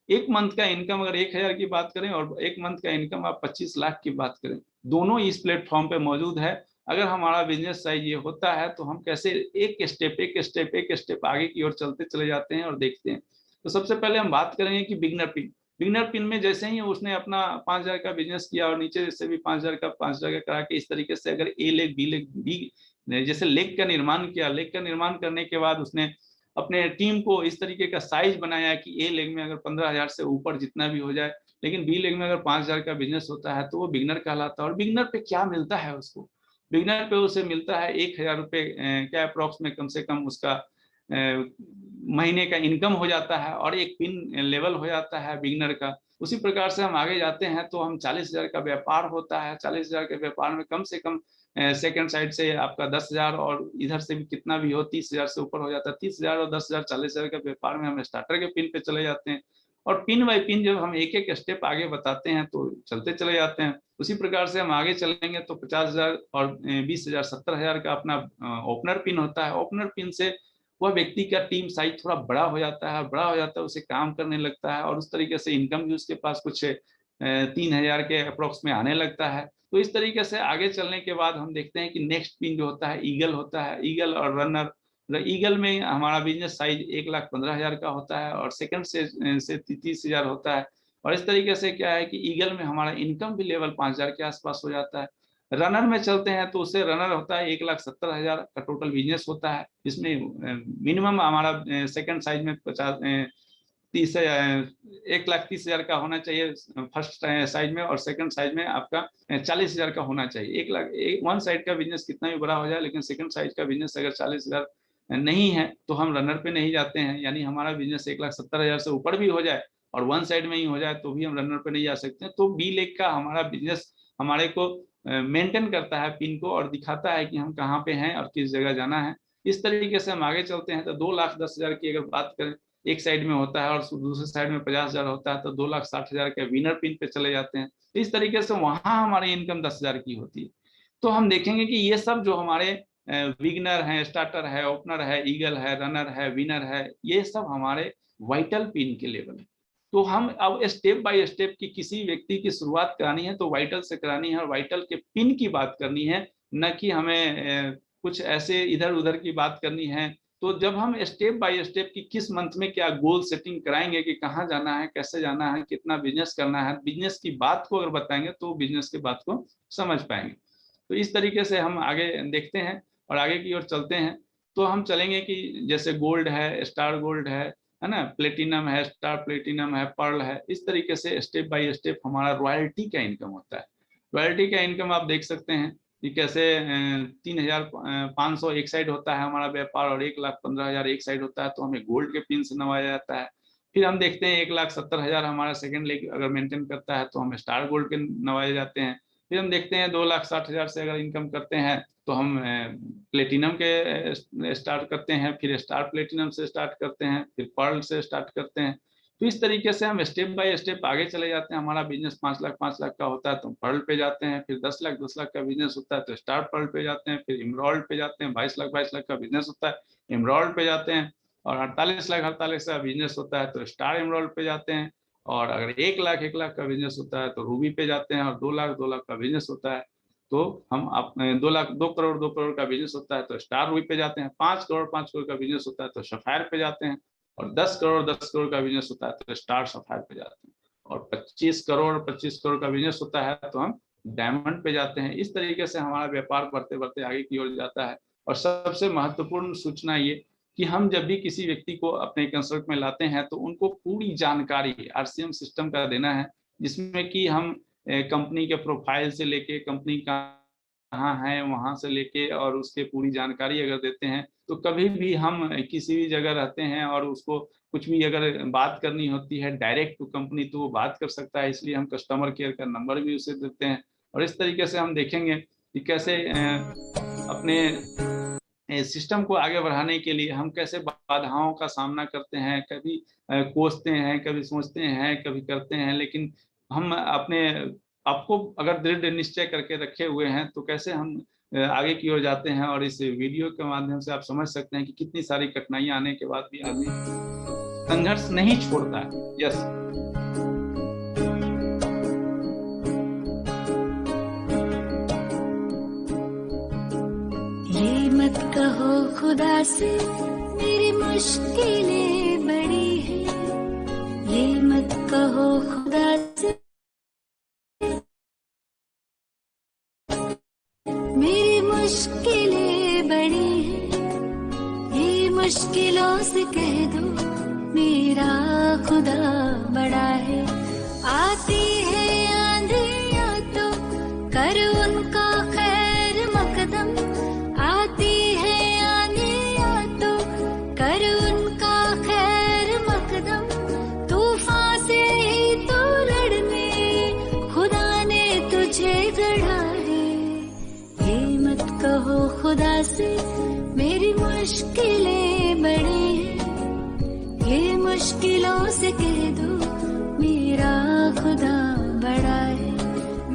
एक मंथ का इनकम अगर 1,000 की बात करें, और एक मंथ का इनकम आप 25 लाख की बात करें, दोनों इस प्लेटफॉर्म पे मौजूद है। अगर हमारा बिजनेस साइज ये होता है तो हम कैसे एक स्टेप आगे की ओर चलते चले जाते हैं और देखते हैं। तो सबसे पहले हम बात करेंगे कि बिगनर पिन में जैसे ही उसने अपना 5,000 का बिजनेस किया, और नीचे से भी 5,000 का करा के, इस तरीके से अगर ए लेग बी जैसे लेग का निर्माण किया, लेग का निर्माण करने के बाद उसने अपने टीम को इस तरीके का साइज बनाया कि ए लेग में अगर 15,000 से ऊपर जितना भी हो जाए, लेकिन बी लेग में अगर 5,000 का बिजनेस होता है तो वो बिगनर कहलाता है। और बिगनर पे क्या मिलता है उसको, बिगनर पे उसे मिलता है 1,000 रुपये क्या अप्रॉक्स में कम से कम उसका महीने का इनकम हो जाता है, और एक पिन लेवल हो जाता है बिगनर का। उसी प्रकार से हम आगे जाते हैं तो हम 40,000 का व्यापार होता है। 40,000 के व्यापार में कम से कम सेकंड साइड से आपका 10,000, और इधर से भी कितना भी हो 30,000 से ऊपर हो जाता है। 30,000 और 10,000, 40,000 के व्यापार में हम स्टार्टर के पिन पे चले जाते हैं, और पिन बाय पिन जब हम एक एक स्टेप आगे बताते हैं तो चलते चले जाते हैं। उसी प्रकार से हम आगे चलेंगे तो 50,000 और 20,000, 70,000 का अपना ओपनर पिन होता है। ओपनर पिन से वह व्यक्ति का टीम साइज थोड़ा बड़ा हो जाता है, उसे काम करने लगता है, और उस तरीके से इनकम भी उसके पास कुछ 3,000 के अप्रोक्स में आने लगता है। तो इस तरीके से आगे चलने के बाद हम देखते हैं कि नेक्स्ट पिन जो होता है ईगल होता है। ईगल और रनर, ईगल में हमारा बिजनेस साइज 1,15,000 का होता है, और सेकंड से 30,000 होता है। और इस तरीके से क्या है कि ईगल में हमारा इनकम भी लेवल 5,000 के आसपास हो जाता है। रनर में चलते हैं तो उससे रनर होता है 1,70,000 का टोटल बिजनेस होता है। इसमें मिनिमम हमारा सेकंड साइज में 1,30,000 का होना चाहिए फर्स्ट साइज में, और सेकंड साइज में आपका 40,000 का होना चाहिए। 1,00,000 वन साइड का बिजनेस कितना भी बड़ा हो जाए, लेकिन सेकंड साइज का बिजनेस अगर 40,000 नहीं है तो हम रनर पे नहीं जाते हैं। यानी हमारा बिजनेस 1,70,000 से ऊपर भी हो जाए और वन साइड में ही हो जाए तो भी हम रनर पे नहीं जा सकते। तो बी लेग का हमारा बिजनेस हमारे को मेंटेन करता है पिन को, और दिखाता है कि हम कहाँ पे हैं और किस जगह जाना है। इस तरीके से हम आगे चलते हैं तो 2,10,000 की अगर बात करें एक साइड में होता है, और दूसरे साइड में 50,000 होता है, तो 2,60,000 के विनर पिन पे चले जाते हैं। इस तरीके से वहां हमारी इनकम 10,000 की होती है। तो हम देखेंगे कि ये सब जो हमारे बिगनर है, स्टार्टर है, ओपनर है, ईगल है, रनर है, विनर है, ये सब हमारे वाइटल पिन के लेवल है। तो हम अब स्टेप बाय स्टेप की किसी व्यक्ति की शुरुआत करानी है तो वाइटल से करानी है, और वाइटल के पिन की बात करनी है, न कि हमें कुछ ऐसे इधर उधर की बात करनी है। तो जब हम स्टेप बाय स्टेप की किस मंथ में क्या गोल सेटिंग कराएंगे कि कहाँ जाना है, कैसे जाना है, कितना बिजनेस करना है, बिजनेस की बात को अगर बताएंगे तो बिजनेस की बात को समझ पाएंगे। तो इस तरीके से हम आगे देखते हैं और आगे की ओर चलते हैं। तो हम चलेंगे कि जैसे गोल्ड है, स्टार गोल्ड है ना, प्लेटिनम है, स्टार प्लेटिनम है, पर्ल है। इस तरीके से स्टेप बाय स्टेप हमारा रॉयल्टी का इनकम होता है। रॉयल्टी का इनकम आप देख सकते हैं कि कैसे 3,500 एक साइड होता है हमारा व्यापार, और 1,15,000 एक साइड होता है, तो हमें गोल्ड के पिन से नवाया जाता है। फिर हम देखते हैं 1,70,000 हमारा सेकंड लेग अगर मेंटेन करता है तो हमें स्टार गोल्ड के नवाए जाते हैं। फिर हम देखते हैं 2,60,000 से अगर इनकम करते हैं तो हम प्लेटिनम के स्टार्ट करते हैं, फिर स्टार प्लेटिनम से स्टार्ट करते हैं, फिर पर्ल से स्टार्ट करते हैं। तो इस तरीके से हम स्टेप बाय स्टेप आगे चले जाते हैं। हमारा बिजनेस 5 लाख का होता है तो पर्ल पे जाते हैं, फिर 10 लाख का बिजनेस होता है तो स्टार पर्ल पे जाते हैं, फिर इमराल्ड पे जाते हैं। 22 लाख का बिजनेस होता है, इमराल्ड पे जाते हैं। और 48 लाख 48 का बिजनेस होता है तो स्टार एमराल्ड पे जाते हैं, और अगर 1 लाख 1 लाख का बिजनेस होता है तो रूबी पे जाते हैं, और 2 लाख 2 लाख का बिजनेस होता है तो हम 2 लाख 2 करोड़ 2 करोड़ का बिजनेस होता है तो स्टार रूबी पे जाते हैं, 5 करोड़ 5 करोड़ का बिजनेस होता है तो सफायर पे जाते हैं, और 10 करोड़ 10 करोड़ का बिजनेस होता है तो स्टार सफायर पे जाते हैं, और 25 करोड़ 25 करोड़ का बिजनेस होता है तो हम डायमंड पे जाते हैं। इस तरीके से हमारा व्यापार बढ़ते बढ़ते आगे की ओर जाता है। और सबसे महत्वपूर्ण सूचना ये कि हम जब भी किसी व्यक्ति को अपने कंसल्ट में लाते हैं तो उनको पूरी जानकारी आरसीएम सिस्टम का देना है, जिसमें कि हम कंपनी के प्रोफाइल से लेके कंपनी कहाँ है वहां से लेके और उसके पूरी जानकारी अगर देते हैं तो कभी भी हम किसी भी जगह रहते हैं और उसको कुछ भी अगर बात करनी होती है डायरेक्ट टू कंपनी तो वो बात कर सकता है, इसलिए हम कस्टमर केयर का नंबर भी उसे देते हैं। और इस तरीके से हम देखेंगे कि कैसे अपने सिस्टम को आगे बढ़ाने के लिए हम कैसे बाधाओं का सामना करते हैं, कभी कोसते हैं, कभी सोचते हैं, कभी करते हैं, लेकिन हम अपने आपको अगर दृढ़ निश्चय करके रखे हुए हैं तो कैसे हम आगे की ओर जाते हैं। और इस वीडियो के माध्यम से आप समझ सकते हैं कि कितनी सारी कठिनाइयां आने के बाद भी आदमी संघर्ष नहीं छोड़ता है। यस, ये मत कहो खुदा से मेरी मुश्किलें बड़ी हैं, ये मत कहो खुदा से मेरी मुश्किलें बड़ी हैं, ये मुश्किलों से कह दो मेरा खुदा बड़ा है। आती है आंधियां तो कर उनका खैर मकदम, आती है आंधियां तो कर उनका खैर मकदम, तूफान से ही तो लड़ने खुदा ने तुझे गढ़ा है। ये मत कहो खुदा से मेरी मुश्किलें बड़ी हैं, ये मुश्किलों से कह दो मेरा खुदा बड़ा है,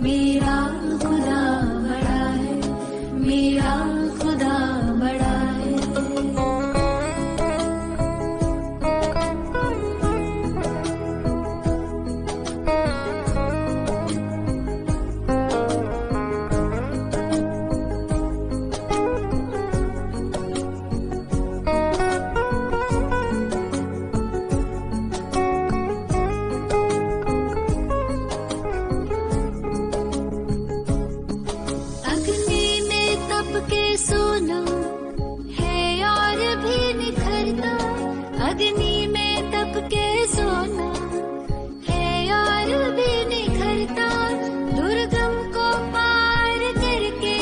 मेरा खुदा बड़ा है, मेरा खुदा बड़ा है। अग्नि में तप के सोना है और भी निखरता, अग्नि में तप के सोना है और भी निखरता, दुर्गम को पार करके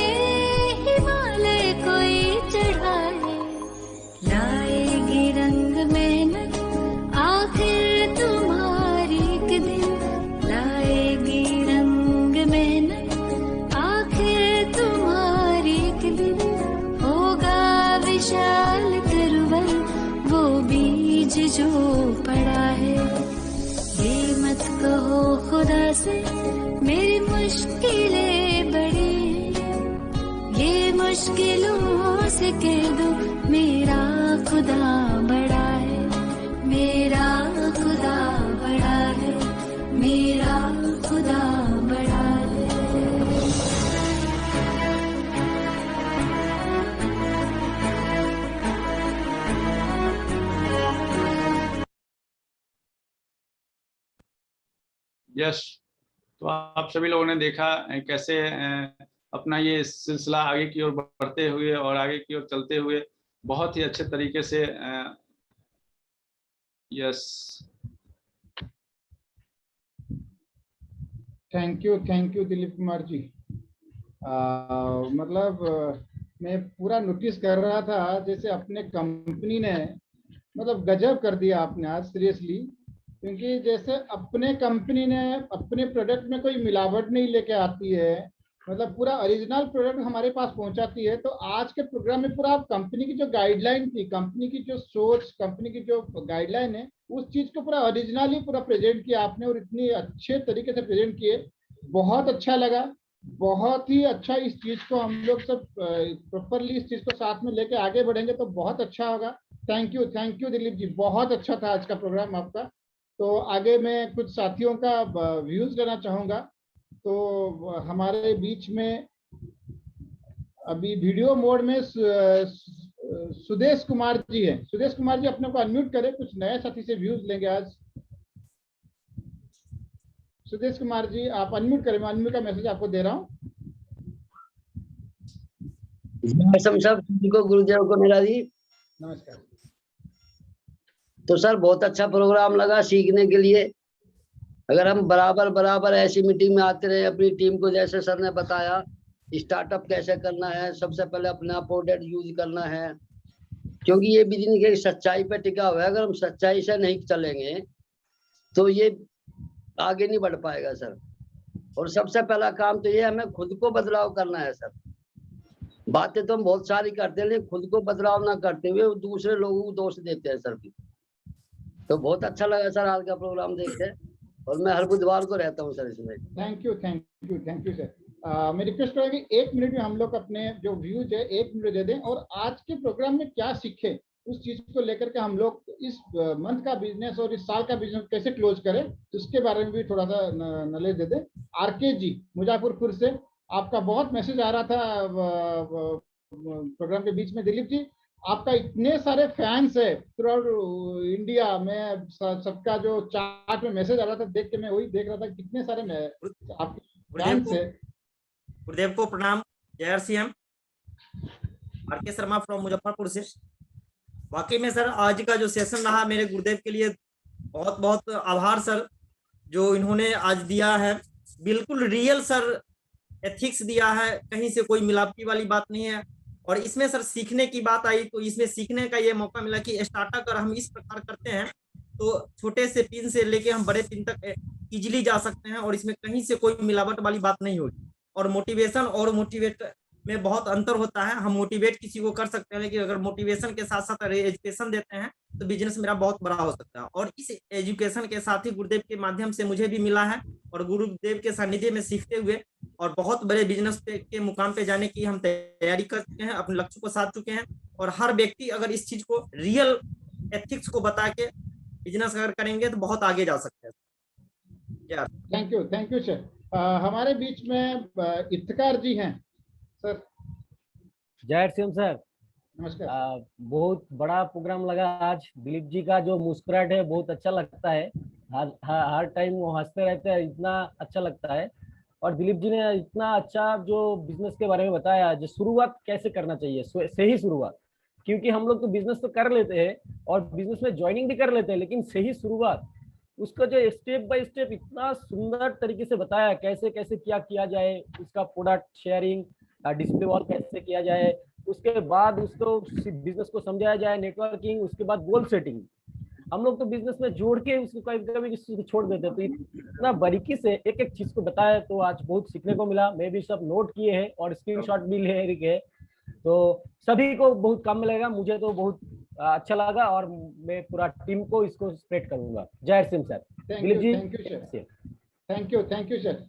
हिमालय कोई चढ़ाए, लाएगी रंग मेहनत आखिर तुम्हारी एक दिन, लाएगी रंग मेहनत आखिर तुम्हारी एक दिन, होगा विशाल तरुवन वो बीज जो पड़ा है। ये मत कहो खुदा से मेरी मुश्किलें बड़ी हैं, ये मुश्किलों से कह दो मेरा खुदा बड़ा है, मेरा खुदा बड़ा है, मेरा खुदा बड़ा है। यस, तो आप सभी लोगों ने देखा कैसे अपना ये सिलसिला आगे की ओर बढ़ते हुए और आगे की ओर चलते हुए बहुत ही अच्छे तरीके से yes, thank you Dilip Kumar ji. मैं पूरा नोटिस कर रहा था जैसे अपने कंपनी ने मतलब गजब कर दिया आपने आज सीरियसली, क्योंकि जैसे अपने कंपनी ने अपने प्रोडक्ट में कोई मिलावट नहीं लेके आती है, मतलब पूरा ओरिजिनल प्रोडक्ट हमारे पास पहुंचाती है। तो आज के प्रोग्राम में पूरा कंपनी की जो गाइडलाइन थी, कंपनी की जो सोच, कंपनी की जो गाइडलाइन है, उस चीज को पूरा ओरिजिनली पूरा प्रेजेंट किया आपने, और इतनी अच्छे तरीके से प्रेजेंट किए, बहुत अच्छा लगा, बहुत ही अच्छा। इस चीज को हम लोग सब प्रॉपरली इस चीज को साथ में लेके आगे बढ़ेंगे तो बहुत अच्छा होगा। थैंक यू दिलीप जी, बहुत अच्छा था आज का प्रोग्राम आपका। तो आगे मैं कुछ साथियों का व्यूज लेना चाहूँगा। तो हमारे बीच में अभी वीडियो मोड में सुदेश कुमार जी हैं। सुदेश कुमार जी अपने को अनम्यूट करें, कुछ नए साथी से व्यूज लेंगे आज। सुदेश कुमार जी आप अनम्यूट करें, मैं अनम्यूट का मैसेज आपको दे रहा हूँ। सब को गुरुदेव को मेरा जी नमस्कार। तो सर बहुत अच्छा प्रोग्राम लगा सीखने के लिए। अगर हम बराबर ऐसी मीटिंग में आते रहे अपनी टीम को, जैसे सर ने बताया स्टार्टअप कैसे करना है, सबसे पहले अपना प्रोडक्ट यूज करना है, क्योंकि ये बिजनेस की सच्चाई पे टिका हुआ है। अगर हम सच्चाई से नहीं चलेंगे तो ये आगे नहीं बढ़ पाएगा सर। और सबसे पहला काम तो ये हमें खुद को बदलाव करना है सर। बातें तो हम बहुत सारी करते हैं, लेकिन खुद को बदलाव ना करते हुए दूसरे लोगों को दोष देते हैं सर भी। तो बहुत अच्छा लगा सर आज का प्रोग्राम देखते, और मैं हर बुधवार को रहता हूँ सर इसमें। Thank you sir. मैं रिक्वेस्ट करूँगा कि 1 मिनट में हम लोग अपने जो व्यूज है 1 मिनट दे दें, और आज के प्रोग्राम में क्या सीखे उस चीज को लेकर के हम लोग इस मंथ का बिजनेस और इस साल का बिजनेस कैसे क्लोज करें, उसके बारे में भी थोड़ा सा नॉलेज दे दें। आरके जी मुजफ्फरपुर से, आपका बहुत मैसेज आ रहा था प्रोग्राम के बीच में। दिलीप जी आपका इतने सारे फैंस है थ्रू आउट इंडिया में, सबका जो चार्ट में मैसेज आ रहा था देख के मैं वही देख रहा था कितने सारे आपके फैंस है। गुरुदेव को प्रणाम। जय श्री राम। आरके शर्मा फ्रॉम मुजफ्फरपुर से। वाकई में सर आज का जो सेशन रहा मेरे गुरुदेव के लिए बहुत बहुत आभार सर, जो इन्होंने आज दिया है बिल्कुल रियल सर, एथिक्स दिया है, कहीं से कोई मिलावटी वाली बात नहीं है। और इसमें सर सीखने की बात आई तो इसमें सीखने का ये मौका मिला कि स्टार्टअप अगर हम इस प्रकार करते हैं तो छोटे से पिन से लेके हम बड़े पिन तक इजीली जा सकते हैं, और इसमें कहीं से कोई मिलावट वाली बात नहीं होगी। और मोटिवेशन और मोटिवेट में बहुत अंतर होता है। हम मोटिवेट किसी को कर सकते हैं, लेकिन अगर मोटिवेशन के साथ साथ एजुकेशन देते हैं तो बिजनेस मेरा बहुत बड़ा हो सकता है। और इस एजुकेशन के साथ ही गुरुदेव के माध्यम से मुझे भी मिला है, और गुरुदेव के सानिध्य में सीखते हुए और बहुत बड़े बिजनेस के मुकाम पे जाने की हम तैयारी कर चुके हैं, अपने लक्ष्य को साध चुके हैं। और हर व्यक्ति अगर इस चीज को रियल एथिक्स को बता के बिजनेस अगर करेंगे तो बहुत आगे जा सकते हैं। Thank you sir. हमारे बीच में इफ्तिकार जी हैं सर। जय श्री राम सर। नमस्कार। बहुत बड़ा प्रोग्राम लगा आज। दिलीप जी का जो मुस्कुराहट है बहुत अच्छा लगता है, हर टाइम वो हंसते रहते हैं, इतना अच्छा लगता है। और दिलीप जी ने इतना अच्छा जो बिजनेस के बारे में बताया, जो शुरुआत कैसे करना चाहिए, सही शुरुआत, क्योंकि हम लोग तो बिजनेस तो कर लेते हैं और बिजनेस में ज्वाइनिंग भी कर लेते हैं, लेकिन सही शुरुआत उसका जो स्टेप बाय स्टेप इतना सुंदर तरीके से बताया, कैसे कैसे क्या किया जाए, उसका प्रोडक्ट शेयरिंग, डिस्प्ले वॉल कैसे किया जाए, उसके बाद उसको बिजनेस को समझाया जाए, नेटवर्किंग, उसके बाद गोल सेटिंग। हम लोग तो बिजनेस में जोड़ के उसको कभी छोड़ देते, तो इतना बारीकी से एक एक चीज को बताया, तो आज बहुत सीखने को मिला। मैं भी सब नोट किए हैं और स्क्रीनशॉट भी ले रखे, तो सभी को बहुत काम मिलेगा। मुझे तो बहुत अच्छा लगा और मैं पूरा टीम को इसको स्प्रेड करूंगा। जय Singh sir. Thank you sir.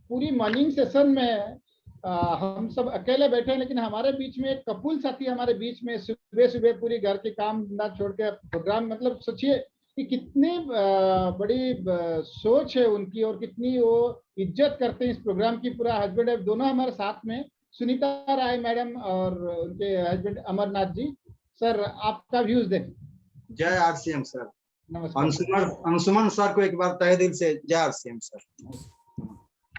पूरी मॉर्निंग सेशन में हम सब अकेले बैठे हैं, लेकिन हमारे बीच में एक कपूल साथी हमारे बीच में सुबह सुबह पूरी घर के काम ना छोड़ के प्रोग्राम, मतलब सोचिए कि कितनी बड़ी सोच है उनकी और कितनी वो इज्जत करते हैं इस प्रोग्राम की। पूरा हस्बैंड वाइफ दोनों हमारे साथ में, सुनीता राय मैडम और उनके हस्बैंड अमरनाथ जी। सर आपका व्यूज दें। जय आरसीएम सर। नमस्कार। अंशुमन सर को एक बार तहे दिल से जय आरसीएम सर।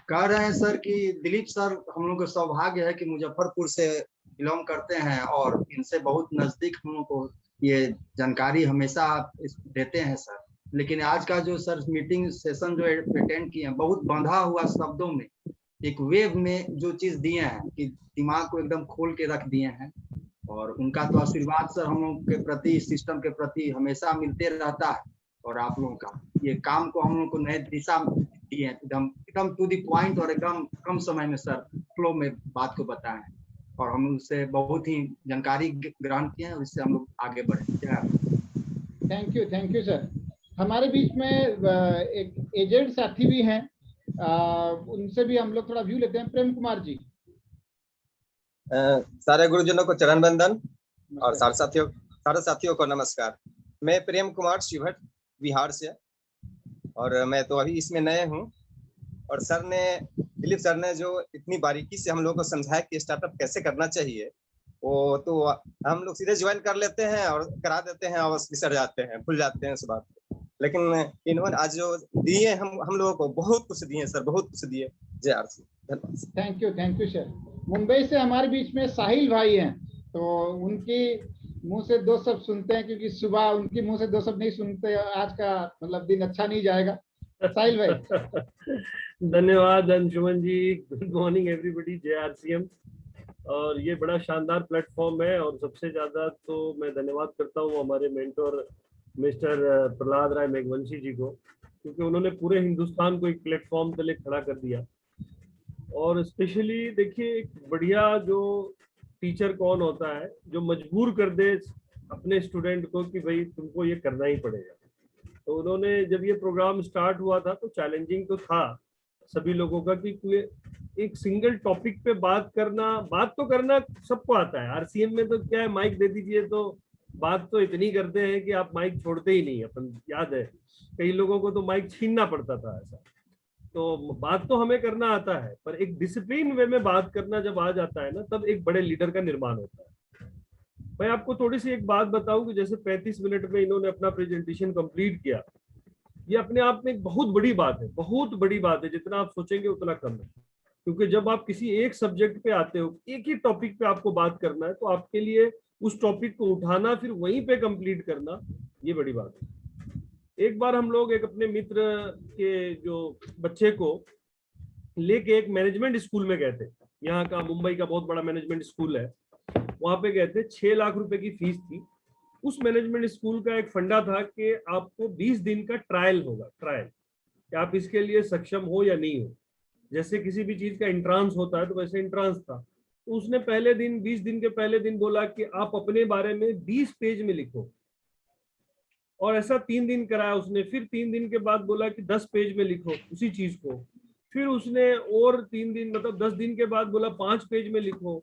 कह रहे हैं सर कि दिलीप सर हम लोग को सौभाग्य है कि मुजफ्फरपुर से बिलोंग करते हैं और इनसे बहुत नजदीक हम लोग को ये जानकारी हमेशा देते हैं सर। लेकिन आज का जो सर मीटिंग सेशन जो अटेंड किए हैं, बहुत बंधा हुआ शब्दों में एक वेव में जो चीज दिए हैं कि दिमाग को एकदम खोल के रख दिए हैं। और उनका तो आशीर्वाद सर हम लोग के प्रति, सिस्टम के प्रति हमेशा मिलते रहता है। और आप लोगों का ये काम को हम लोग को नए दिशा दिए हैं, एकदम टू दी पॉइंट और एकदम कम समय में सर फ्लो में बात को बताएं, और हम उससे बहुत ही जानकारी ग्रहण किए हैं और इससे हम लोग आगे बढ़े। Thank you sir. हमारे बीच में एक एजेंट साथी भी हैं, उनसे भी हम लोग थोड़ा व्यू लेते हैं। प्रेम कुमार जी। सारे गुरुजनों को चरण बंदन और सारे सारे साथियों को नमस्कार। मैं प्रेम कुमार शिवहट बिहार से, और मैं तो अभी इसमें नए हूँ। और सर ने, दिलीप सर ने जो इतनी बारीकी से हम लोगों को समझाया कि स्टार्टअप कैसे करना चाहिए, वो तो हम लोग सीधे ज्वाइन कर लेते हैं और करा देते हैं और बिसर जाते हैं, भूल जाते हैं इस बात को। लेकिन इन्होंने आज जो दिए हम लोगों को बहुत कुछ दिए सर, बहुत कुछ दिए। जय आरसी, धन्यवाद। Thank you sir. मुंबई से हमारे बीच में साहिल भाई हैं, तो उनकी मुंह से दो शब्द सुनते हैं, क्योंकि सुबह उनकी मुंह से दो शब्द नहीं सुनते, आज का मतलब दिन अच्छा नहीं जाएगा। साहिल भाई। धन्यवाद Anshuman ji. Good morning everybody. जय आरसीएम। और ये बड़ा शानदार प्लेटफॉर्म है, और सबसे ज्यादा तो मैं धन्यवाद करता हूँ हमारे मेंटोर मिस्टर प्रहलाद राय मेघवंशी जी को, क्योंकि उन्होंने पूरे हिंदुस्तान को एक प्लेटफॉर्म तले खड़ा कर दिया। और स्पेशली देखिए, एक बढ़िया जो टीचर कौन होता है जो मजबूर कर दे अपने स्टूडेंट को कि भाई तुमको ये करना ही पड़ेगा। तो उन्होंने, जब ये प्रोग्राम स्टार्ट हुआ था तो चैलेंजिंग तो था सभी लोगों का कि एक सिंगल टॉपिक पे बात तो करना सबको आता है। आरसीएम में तो क्या है, माइक दे दीजिए तो बात तो इतनी करते हैं कि आप माइक छोड़ते ही नहीं। अपन याद है कई लोगों को तो माइक छीनना पड़ता था ऐसा। तो बात तो हमें करना आता है, पर एक डिसिप्लिन वे में बात करना जब आ जाता है ना, तब एक बड़े लीडर का निर्माण होता है। मैं आपको थोड़ी सी एक बात बताऊं कि जैसे 35 मिनट में इन्होंने अपना प्रेजेंटेशन कंप्लीट किया, ये अपने आप में एक बहुत बड़ी बात है, बहुत बड़ी बात है। जितना आप सोचेंगे उतना कम है, क्योंकि जब आप किसी एक सब्जेक्ट पे आते हो, एक ही टॉपिक पे आपको बात करना है, तो आपके लिए उस टॉपिक को उठाना फिर वहीं पे कंप्लीट करना, ये बड़ी बात है। एक बार हम लोग एक अपने मित्र के जो बच्चे को लेके एक मैनेजमेंट स्कूल में गए थे। यहाँ का मुंबई का बहुत बड़ा मैनेजमेंट स्कूल है, वहां पे गए थे। 6 लाख रुपए की फीस थी। उस मैनेजमेंट स्कूल का एक फंडा था कि आपको 20 दिन का ट्रायल होगा, ट्रायल कि आप इसके लिए सक्षम हो या नहीं हो। जैसे किसी भी चीज का एंट्रांस होता है, तो वैसे एंट्रांस था। तो उसने पहले दिन, 20 दिन के पहले दिन बोला कि आप अपने बारे में 20 पेज में लिखो, और ऐसा 3 दिन कराया उसने। फिर 3 दिन के बाद बोला कि 10 पेज में लिखो उसी चीज को। फिर उसने और 3 दिन, मतलब 10 दिन के बाद बोला 5 पेज में लिखो।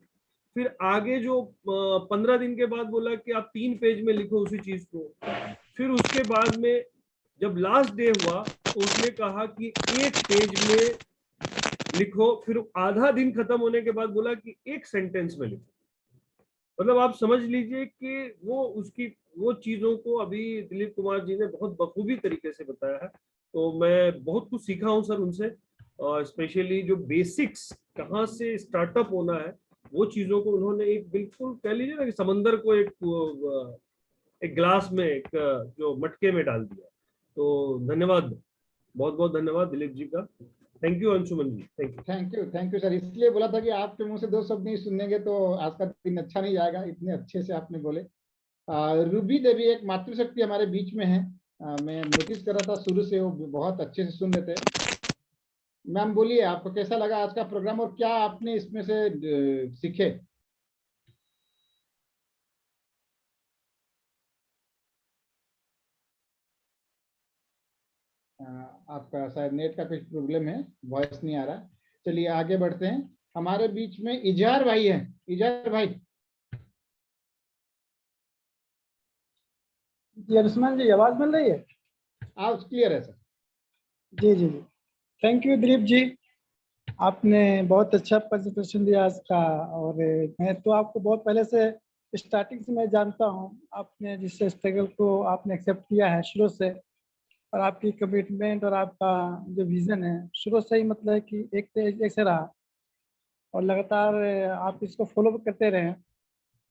फिर आगे जो 15 दिन के बाद बोला कि आप 3 पेज में लिखो उसी चीज को। फिर उसके बाद में जब लास्ट डे हुआ तो उसने कहा कि 1 पेज में लिखो। फिर आधा दिन खत्म होने के बाद बोला कि 1 सेंटेंस में लिखो। मतलब आप समझ लीजिए कि वो चीजों को अभी दिलीप कुमार जी ने बहुत बखूबी तरीके से बताया है। तो मैं बहुत कुछ सीखा हूं सर उनसे, और स्पेशली जो बेसिक्स कहाँ से स्टार्टअप होना है, वो चीजों को उन्होंने एक बिल्कुल कह लीजिए ना कि समंदर को एक ग्लास में, एक जो मटके में डाल दिया। तो धन्यवाद, बहुत बहुत धन्यवाद दिलीप जी का। Thank you Anshuman ji, thank you sir. इसलिए बोला था कि आपके मुंह से 2 शब्द नहीं सुनेंगे तो आज का दिन अच्छा नहीं जाएगा, इतने अच्छे से आपने बोले। रूबी देवी एक मातृशक्ति हमारे बीच में है। मैं नोटिस कर रहा था शुरू से, वो बहुत अच्छे से सुन रहे थे। मैम बोलिए, आपको कैसा लगा आज का प्रोग्राम और क्या आपने इसमें से सीखे? आपका शायद नेट का कुछ प्रॉब्लम है, वॉइस नहीं आ रहा। चलिए आगे बढ़ते हैं। हमारे बीच में इजहार भाई हैं। इजहार भाई। जी आयुष्मान जी, आवाज मिल रही है? आप क्लियर है सर। जी जी जी, थैंक यू दिलीप जी, आपने बहुत अच्छा प्रेजेंटेशन दिया आज का। और मैं तो आपको बहुत पहले से, स्टार्टिंग से मैं जानता हूँ। आपने जिस स्ट्रगल को आपने एक्सेप्ट किया है शुरू से, और आपकी कमिटमेंट और आपका जो विजन है शुरू से ही, मतलब कि एक से रहा, और लगातार आप इसको फॉलो करते रहे,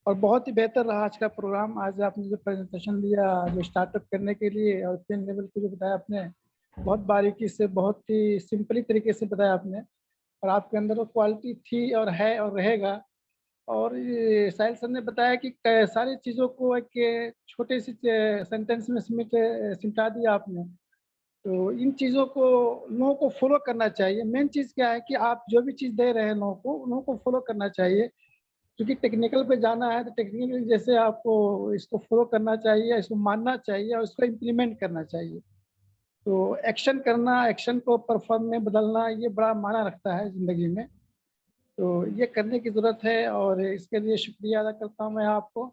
और बहुत ही बेहतर रहा आज का प्रोग्राम। आज आपने जो प्रेजेंटेशन दिया जो स्टार्टअप करने के लिए, और 10 लेवल को जो बताया आपने, बहुत बारीकी से, बहुत ही सिंपली तरीके से बताया आपने, और आपके अंदर वो क्वालिटी थी और है और रहेगा। और साहिल सर ने बताया कि सारी चीज़ों को एक छोटे से सेंटेंस में सिमटा दिया आपने। तो इन चीज़ों को लोगों को फॉलो करना चाहिए। मेन चीज़ क्या है कि आप जो भी चीज़ दे रहे हैं लोगों को फॉलो करना चाहिए। क्योंकि टेक्निकल पे जाना है तो टेक्निकल जैसे आपको इसको फॉलो करना चाहिए, इसको मानना चाहिए और इसको इम्प्लीमेंट करना चाहिए। तो एक्शन करना, एक्शन को परफॉर्म में बदलना, ये बड़ा मायना रखता है ज़िंदगी में। तो ये करने की ज़रूरत है, और इसके लिए शुक्रिया अदा करता हूँ मैं आपको।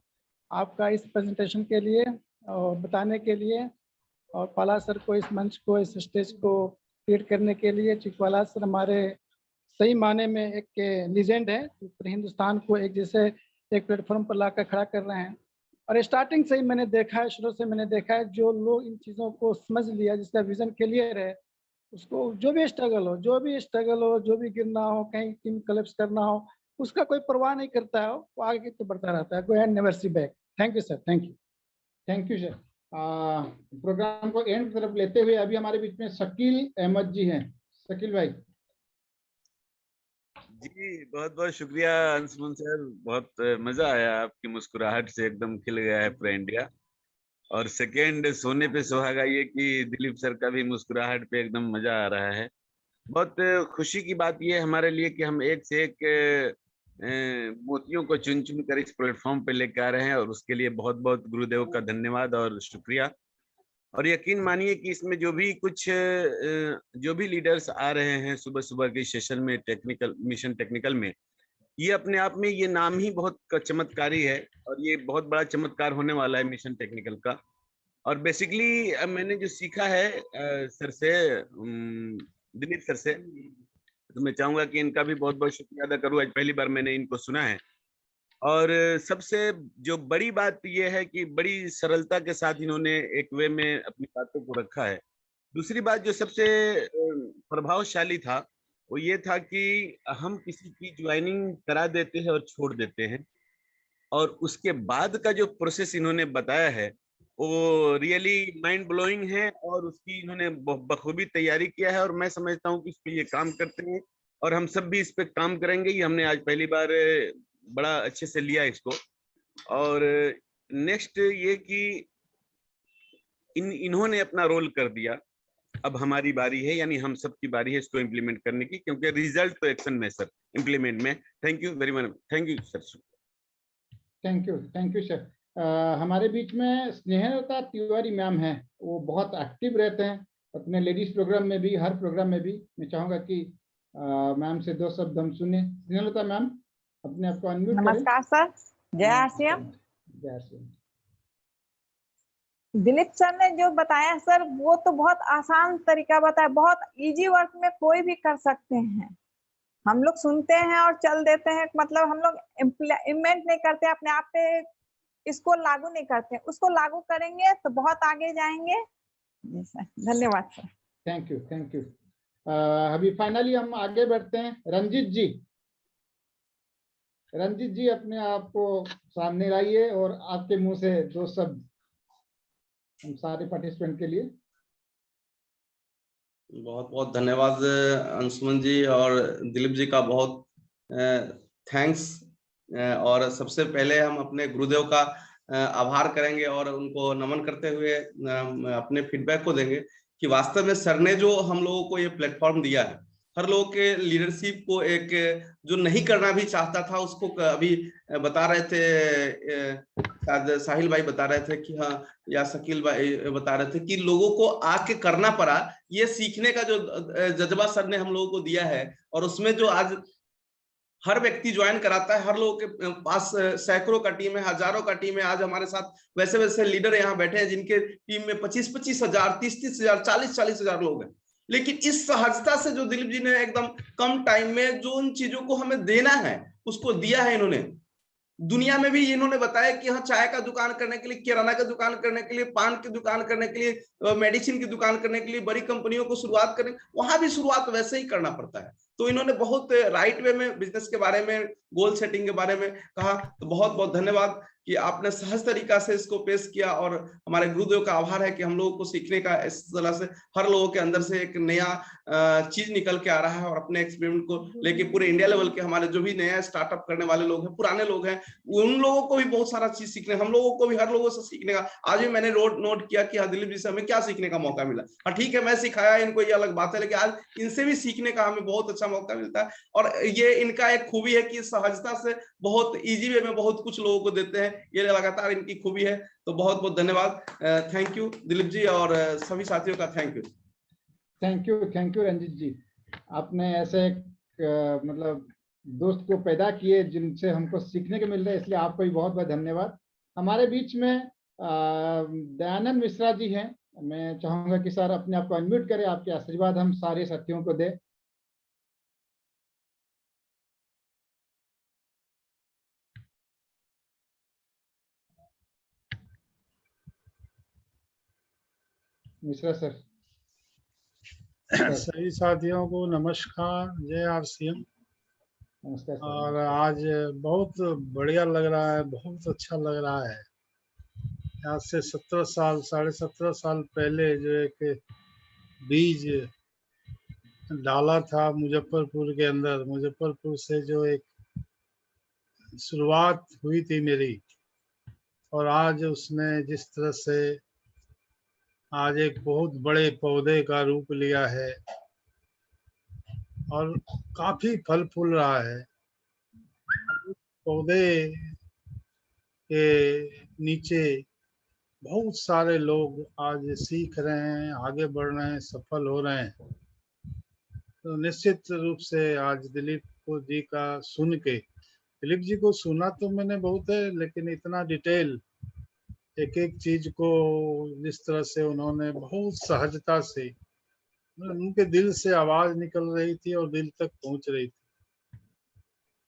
आपका इस प्रेजेंटेशन के लिए और बताने के लिए, और पाला सर को इस मंच को, इस स्टेज को क्रिएट करने के लिए। चूँकि पाला सर हमारे सही माने में एक लीजेंड है, पूरे हिंदुस्तान को एक जैसे एक प्लेटफॉर्म पर लाकर खड़ा कर रहे हैं। और स्टार्टिंग से ही मैंने देखा है, शुरू से मैंने देखा है, जो लोग इन चीज़ों को समझ लिया, जिसका विजन क्लियर है, उसको जो भी स्ट्रगल हो, जो भी गिरना हो, कहीं टीम कलेप्स करना हो, उसका कोई परवाह नहीं करता है, वो आगे तो बढ़ता रहता है। Go and never see back. Thank you sir, thank you. Thank you sir. Program को एंड की तरफ लेते हुए अभी हमारे बीच में शकील अहमद जी हैं। शकील भाई। जी बहुत बहुत शुक्रिया अंशुमन सर, बहुत मजा आया, आपकी मुस्कुराहट से एकदम खिल गया है पूरा इंडिया। और सेकेंड सोने पे सुहागा ये कि दिलीप सर का भी मुस्कुराहट पे एकदम मजा आ रहा है। बहुत खुशी की बात ये है हमारे लिए कि हम एक से एक मोतियों को चुन चुन कर इस प्लेटफॉर्म पे लेकर आ रहे हैं, और उसके लिए बहुत बहुत गुरुदेव का धन्यवाद और शुक्रिया। और यकीन मानिए कि इसमें जो भी लीडर्स आ रहे हैं सुबह सुबह के सेशन में, टेक्निकल मिशन टेक्निकल में, ये अपने आप में ये नाम ही बहुत चमत्कारी है, और ये बहुत बड़ा चमत्कार होने वाला है मिशन टेक्निकल का। और बेसिकली मैंने जो सीखा है सर से, दिलीप सर से, तो मैं चाहूंगा कि इनका भी बहुत बहुत शुक्रिया अदा करूँ। आज पहली बार मैंने इनको सुना है। और सबसे जो बड़ी बात यह है कि बड़ी सरलता के साथ इन्होंने एक वे में अपनी बातों को रखा है। दूसरी बात जो सबसे प्रभावशाली था वो ये था कि हम किसी की ज्वाइनिंग करा देते हैं और छोड़ देते हैं, और उसके बाद का जो प्रोसेस इन्होंने बताया है वो रियली माइंड ब्लोइंग है, और उसकी इन्होंने बखूबी तैयारी किया है। और मैं समझता हूँ कि इस पे ये काम करते हैं, और हम सब भी इस पे काम करेंगे। ये हमने आज पहली बार बड़ा अच्छे से लिया इसको। और नेक्स्ट ये कि इन्होंने अपना रोल कर दिया, अब हमारी बारी है, यानी हम सबकी बारी है इसको इम्प्लीमेंट करने की, क्योंकि रिजल्ट तो एक्शन में सर, इम्प्लीमेंट में। Thank you very much. Thank you sir. Thank you sir. हमारे बीच में स्नेहलता तिवारी मैम हैं, वो बहुत एक्टिव रहते हैं अपने लेडीज प्रोग्राम में भी, हर प्रोग्राम में भी। मैं चाहूंगा कि मैम से दो शब्द हम सुने। स्नेहलता मैम, अपने आप को अनम्यूट करें। नमस्कार सर, जय आरसीएम। जय आरसीएम। दिलीप सर ने जो बताया सर, वो तो बहुत आसान तरीका बताया, बहुत इजी वर्क में कोई भी कर सकते हैं। हम लोग सुनते हैं और चल देते हैं, मतलब हम लोग इम्प्लीमेंट नहीं करते, अपने आप पे इसको लागू नहीं करते। उसको लागू करेंगे तो बहुत आगे जाएंगे। जी सर, धन्यवाद सर। Thank you. अभी फाइनली हम आगे बढ़ते हैं। रंजीत जी अपने आप को सामने लाइए और आपके मुंह से दो शब्द हम सारे पार्टिसिपेंट के लिए। बहुत बहुत धन्यवाद अंशुमन जी और दिलीप जी का बहुत थैंक्स। और सबसे पहले हम अपने गुरुदेव का आभार करेंगे और उनको नमन करते हुए अपने फीडबैक को देंगे कि वास्तव में सर ने जो हम लोगों को ये प्लेटफॉर्म दिया है, हर लोगों के लीडरशिप को एक जो नहीं करना भी चाहता था उसको अभी बता रहे थे, शायद साहिल भाई बता रहे थे कि हाँ, या शकील भाई बता रहे थे कि लोगों को आके करना पड़ा। ये सीखने का जो जज्बा सर ने हम लोगों को दिया है, और उसमें जो आज हर व्यक्ति ज्वाइन कराता है, हर लोगों के पास सैकड़ों का टीम है, हजारों का टीम है। आज हमारे साथ वैसे वैसे लीडर यहाँ बैठे हैं जिनके टीम में 25-25 हजार, 30-30 हजार, 40-40 हजार लोग हैं। लेकिन इस सहजता से जो दिलीप जी ने एकदम कम टाइम में जो उन चीजों को हमें देना है उसको दिया है इन्होंने। दुनिया में भी इन्होंने बताया कि हाँ, चाय का दुकान करने के लिए, किराना का दुकान करने के लिए, पान की दुकान करने के लिए, मेडिसिन की दुकान करने के लिए, बड़ी कंपनियों को शुरुआत करने, वहां भी शुरुआत वैसे ही करना पड़ता है। तो इन्होंने बहुत राइट वे में बिजनेस के बारे में, गोल सेटिंग के बारे में कहा। तो बहुत बहुत धन्यवाद कि आपने सहज तरीका से इसको पेश किया, और हमारे गुरुदेव का आभार है कि हम लोगों को सीखने का इस तरह से हर लोगों के अंदर से एक नया चीज निकल के आ रहा है। और अपने एक्सपेरिमेंट को लेके पूरे इंडिया लेवल के हमारे जो भी नया स्टार्टअप करने वाले लोग हैं, पुराने लोग हैं, उन लोगों को भी बहुत सारा चीज सीखने, हम लोगों को भी हर लोगों से सीखने का। आज भी मैंने नोट किया कि हाँ, दिलीप जी से हमें क्या सीखने का मौका मिला। हाँ ठीक है, मैं सिखाया इनको, ये अलग बात है, लेकिन आज इनसे भी सीखने का हमें बहुत अच्छा मौका मिलता है। और ये इनका एक खूबी है कि सहजता से बहुत इजी वे में बहुत कुछ लोगों को देते हैं, ये लगातार इनकी खूबी है। तो बहुत बहुत धन्यवाद। थैंक यू दिलीप जी और सभी साथियों का थैंक यू रंजीत जी। आपने ऐसे मतलब दोस्त को पैदा किए जिनसे हमको सीखने को मिल रहा है, इसलिए आपको भी बहुत बहुत धन्यवाद। हमारे बीच में दयानंद मिश्रा जी हैं। मैं चाहूंगा कि सर अपने आप को अनम्यूट करें, आपके आशीर्वाद हम सारे साथियों को दें। मिश्रा सर। सभी साथियों को नमस्कार, जय आरसीएम। नमस्कार सर। और आज बहुत बढ़िया लग रहा है, बहुत अच्छा लग रहा है। आज से 17 साल 17.5 साल पहले जो एक बीज डाला था मुजफ्फरपुर के अंदर, मुजफ्फरपुर से जो एक शुरुआत हुई थी मेरी, और आज उसने जिस तरह से आज एक बहुत बड़े पौधे का रूप लिया है और काफी फल फूल रहा है। पौधे के नीचे बहुत सारे लोग आज सीख रहे हैं, आगे बढ़ रहे हैं, सफल हो रहे हैं। तो निश्चित रूप से आज दिलीप जी का सुन के, दिलीप जी को सुना तो मैंने बहुत है, लेकिन इतना डिटेल एक एक चीज को जिस तरह से उन्होंने बहुत सहजता से, उनके दिल से आवाज निकल रही थी और दिल तक पहुंच रही थी।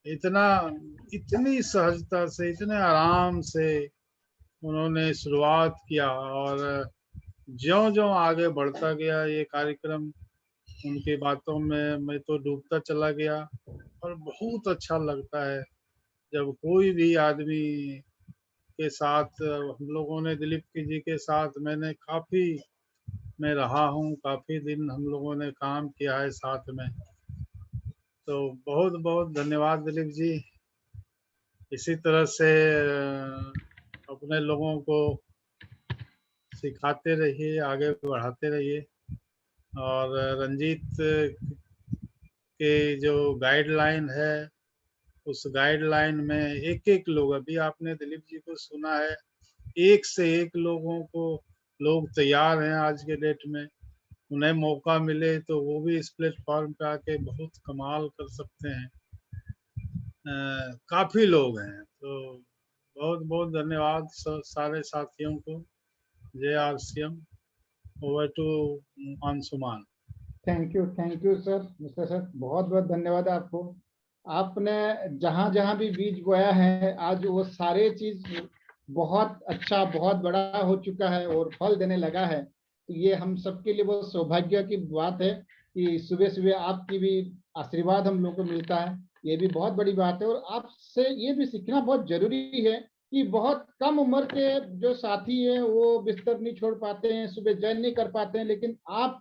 इतनी सहजता से, इतने आराम से उन्होंने शुरुआत किया, और ज्यों-ज्यों आगे बढ़ता गया ये कार्यक्रम, उनकी बातों में मैं तो डूबता चला गया। और बहुत अच्छा लगता है जब कोई भी आदमी के साथ, हम लोगों ने दिलीप जी के साथ, मैं रहा हूँ, काफी दिन हम लोगों ने काम किया है साथ में। तो बहुत बहुत धन्यवाद दिलीप जी। इसी तरह से अपने लोगों को सिखाते रहिए, आगे बढ़ाते रहिए। और रंजीत के जो गाइडलाइन है, उस गाइडलाइन में एक एक लोग, अभी आपने दिलीप जी को सुना है, एक से एक लोग तैयार हैं आज के डेट में। उन्हें मौका मिले तो वो भी इस प्लेटफॉर्म पे आके बहुत कमाल कर सकते हैं। काफी लोग हैं। तो बहुत बहुत धन्यवाद सारे साथियों को। जय RCM. Over to Anshuman. Thank you sir, mister sir, बहुत बहुत धन्यवाद आपको। आपने जहां जहां भी बीज बोया है, आज वो सारे चीज बहुत अच्छा, बहुत बड़ा हो चुका है और फल देने लगा है। तो ये हम सबके लिए बहुत सौभाग्य की बात है कि सुबह सुबह आपकी भी आशीर्वाद हम लोग को मिलता है। ये भी बहुत बड़ी बात है। और आपसे ये भी सीखना बहुत जरूरी है कि बहुत कम उम्र के जो साथी हैं वो बिस्तर नहीं छोड़ पाते हैं, सुबह जॉइन नहीं कर पाते हैं, लेकिन आप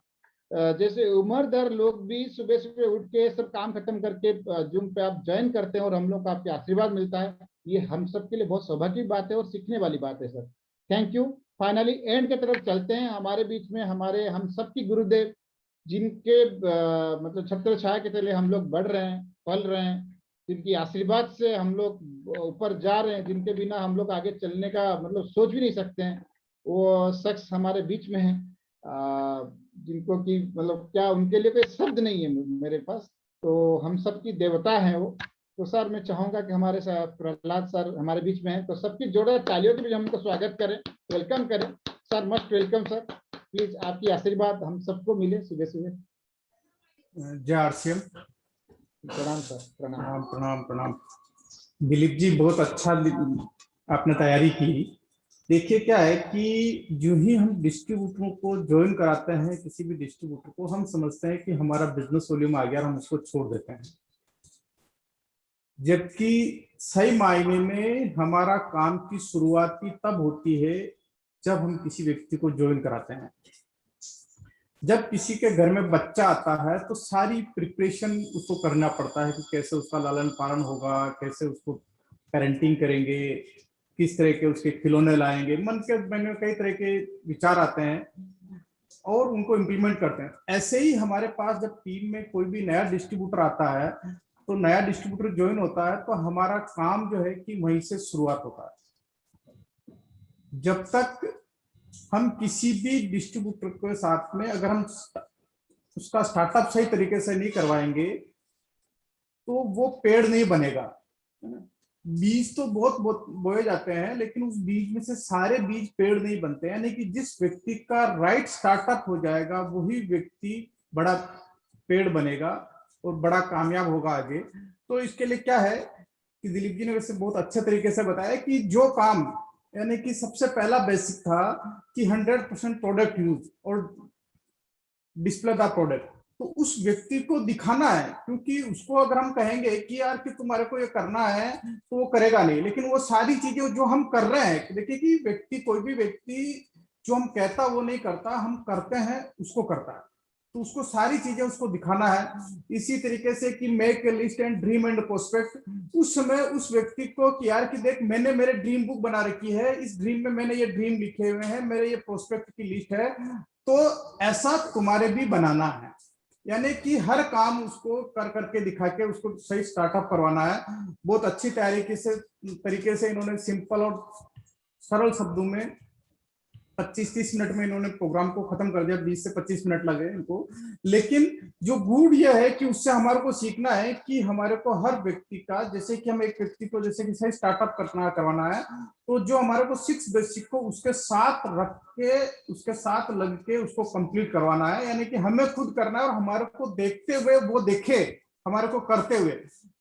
जैसे उम्रदर लोग भी सुबह सुबह उठ के सब काम खत्म करके जूम पे आप ज्वाइन करते हैं और हम लोग का आपके आशीर्वाद मिलता है। ये हम सब के लिए बहुत सौभाग्य की बात है और सीखने वाली बात है sir. Thank you. Finally and के तरफ चलते हैं। हमारे बीच में हमारे हम सबकी गुरुदेव, जिनके मतलब छत्र छाया के तले हम लोग बढ़ रहे हैं, पल रहे हैं, जिनकी आशीर्वाद से हम लोग ऊपर जा रहे हैं, जिनके बिना हम लोग आगे चलने का मतलब सोच भी नहीं सकते हैं, वो शख्स हमारे बीच में है, जिनको कि मतलब क्या, उनके लिए कोई शब्द नहीं है मेरे पास। तो हम सबकी देवता है वो। तो सर मैं चाहूंगा कि हमारे साथ प्रहलाद सर हमारे बीच में हैं, तो सबकी जोरदार तालियों के बीच हम उनको स्वागत करें, वेलकम करें। Sir must welcome sir. Please आपकी आशीर्वाद हम सबको मिले सुबह सुबह। जय आरसीएम। प्रणाम सर। प्रणाम प्रणाम प्रणाम। दिलीप जी बहुत अच्छा आपने तैयारी की। देखिए क्या है कि जो ही हम डिस्ट्रीब्यूटरों को ज्वाइन कराते हैं, किसी भी डिस्ट्रीब्यूटर को, हम समझते हैं कि हमारा बिजनेस वॉल्यूम आ गया, हम उसको छोड़ देते हैं। जबकि सही मायने में हमारा काम की शुरुआत ही तब होती है जब हम किसी व्यक्ति को ज्वाइन कराते हैं। जब किसी के घर में बच्चा आता है तो सारी प्रिपरेशन उसको करना पड़ता है कि कैसे उसका लालन पालन होगा, कैसे उसको पेरेंटिंग करेंगे, किस तरह के उसके खिलौने लाएंगे। मन में कई तरह के विचार आते हैं और उनको इम्प्लीमेंट करते हैं। ऐसे ही हमारे पास जब टीम में कोई भी नया डिस्ट्रीब्यूटर आता है, तो नया डिस्ट्रीब्यूटर ज्वाइन होता है, तो हमारा काम जो है कि वहीं से शुरुआत होता है। जब तक हम किसी भी डिस्ट्रीब्यूटर के साथ में अगर हम उसका स्टार्टअप सही तरीके से नहीं करवाएंगे तो वो पेड़ नहीं बनेगा। बीज तो बहुत बहुत बोए जाते हैं, लेकिन उस बीज में से सारे बीज पेड़ नहीं बनते हैं। यानी कि जिस व्यक्ति का राइट स्टार्टअप हो जाएगा वही व्यक्ति बड़ा पेड़ बनेगा और बड़ा कामयाब होगा आगे। तो इसके लिए क्या है कि दिलीप जी ने वैसे बहुत अच्छे तरीके से बताया कि जो काम, यानी कि सबसे पहला बेसिक था कि 100% प्रोडक्ट यूज और डिस्प्ले द प्रोडक्ट। तो उस व्यक्ति को दिखाना है, क्योंकि उसको अगर हम कहेंगे कि यार कि तुम्हारे को ये करना है तो वो करेगा नहीं। लेकिन वो सारी चीजें जो हम कर रहे हैं, देखिए कि व्यक्ति, कोई भी व्यक्ति जो हम कहता वो नहीं करता, हम करते हैं उसको करता है। तो उसको सारी चीजें उसको दिखाना है। इसी तरीके से कि make a list and dream and prospect, उस समय उस व्यक्ति को कि यार कि देख मैंने मेरे ड्रीम बुक बना रखी है, इस ड्रीम में मैंने ये ड्रीम लिखे हुए हैं, मेरे ये प्रोस्पेक्ट की लिस्ट है, तो ऐसा तुम्हारे भी बनाना है। यानी कि हर काम उसको कर करके दिखा के उसको सही स्टार्टअप करवाना है। बहुत अच्छी तरीके से इन्होंने सिंपल और सरल शब्दों में 25-30 मिनट में इन्होंने प्रोग्राम को खत्म कर दिया। 20 से 25 मिनट लगे इनको। लेकिन जो गुड ये है कि उससे हमारे को सीखना है कि हमारे को हर व्यक्ति का, जैसे कि हम एक व्यक्ति को जैसे कि सही स्टार्टअप करवाना है, तो जो हमारे को 6 बेसिक को उसके साथ रख के, उसके साथ लग के उसको कंप्लीट करवाना है। यानी कि हमें खुद करना है और हमारे को देखते हुए वो देखे हमारे को करते हुए।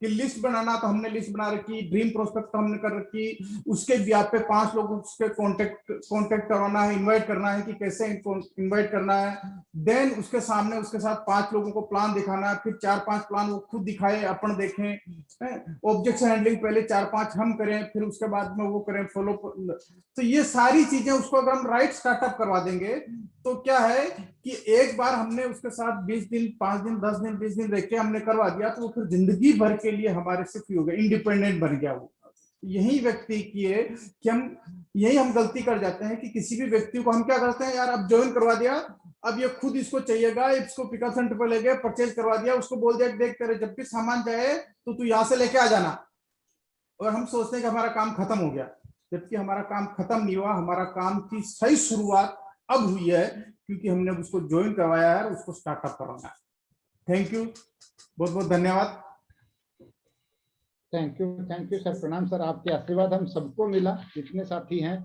कि लिस्ट बनाना तो हमने लिस्ट बना रखी, ड्रीम प्रोस्पेक्ट तो हमने कर रखी, उसके ब्याह पे 5 लोगों उसके कांटेक्ट करवाना है, इनवाइट करना है कि कैसे इनको इनवाइट करना है। देन उसके सामने उसके साथ 5 लोगों को प्लान दिखाना है, फिर 4-5 प्लान वो खुद दिखाए, अपन देखें। ऑब्जेक्शन हैंडलिंग पहले 4-5 हम करें, फिर उसके बाद में वो करें फॉलो। तो ये सारी चीजें उसको अगर हम राइट स्टार्टअप करवा देंगे तो क्या है कि एक बार हमने उसके साथ 20 दिन, 5 दिन, 10 दिन, 20 दिन रह के हमने करवा दिया, तो वो फिर जिंदगी भर के लिए हमारे से फ्री हो गया, इंडिपेंडेंट बन गया वो। यही व्यक्ति की है कि हम गलती कर जाते हैं कि किसी भी व्यक्ति को हम क्या करते हैं, यार अब ज्वाइन करवा दिया, अब ये खुद इसको चाहिएगा, इसको पिकअप सेंटर पर ले गए, परचेज करवा दिया, उसको बोल दिया देख तेरे जब भी सामान जाए तो तू यहाँ से लेके आ जाना। और हम सोचते हैं कि हमारा काम खत्म हो गया, जबकि हमारा काम खत्म नहीं हुआ। हमारा काम की सही शुरुआत अब हुई है, क्योंकि हमने उसको ज्वाइन करवाया है, उसको स्टार्टअप करवाना है। थैंक यू, बहुत बहुत धन्यवाद। थैंक यू सर, प्रणाम सर। आपके आशीर्वाद हम सबको मिला, जितने साथी हैं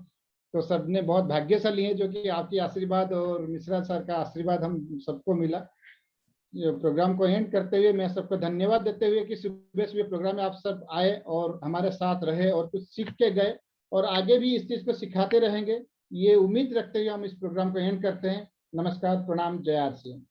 तो सबने बहुत भाग्यशाली हैं जो कि आपकी आशीर्वाद और मिश्रा सर का आशीर्वाद हम सबको मिला। ये प्रोग्राम को एंड करते हुए मैं सबको धन्यवाद देते हुए कि सुबह सुबह प्रोग्राम में आप सब आए और हमारे साथ रहे और कुछ सीख के गए और आगे भी इस चीज को सिखाते रहेंगे, ये उम्मीद रखते हुए हम इस प्रोग्राम को एंड करते हैं। नमस्कार, प्रणाम, जय आर सी एम।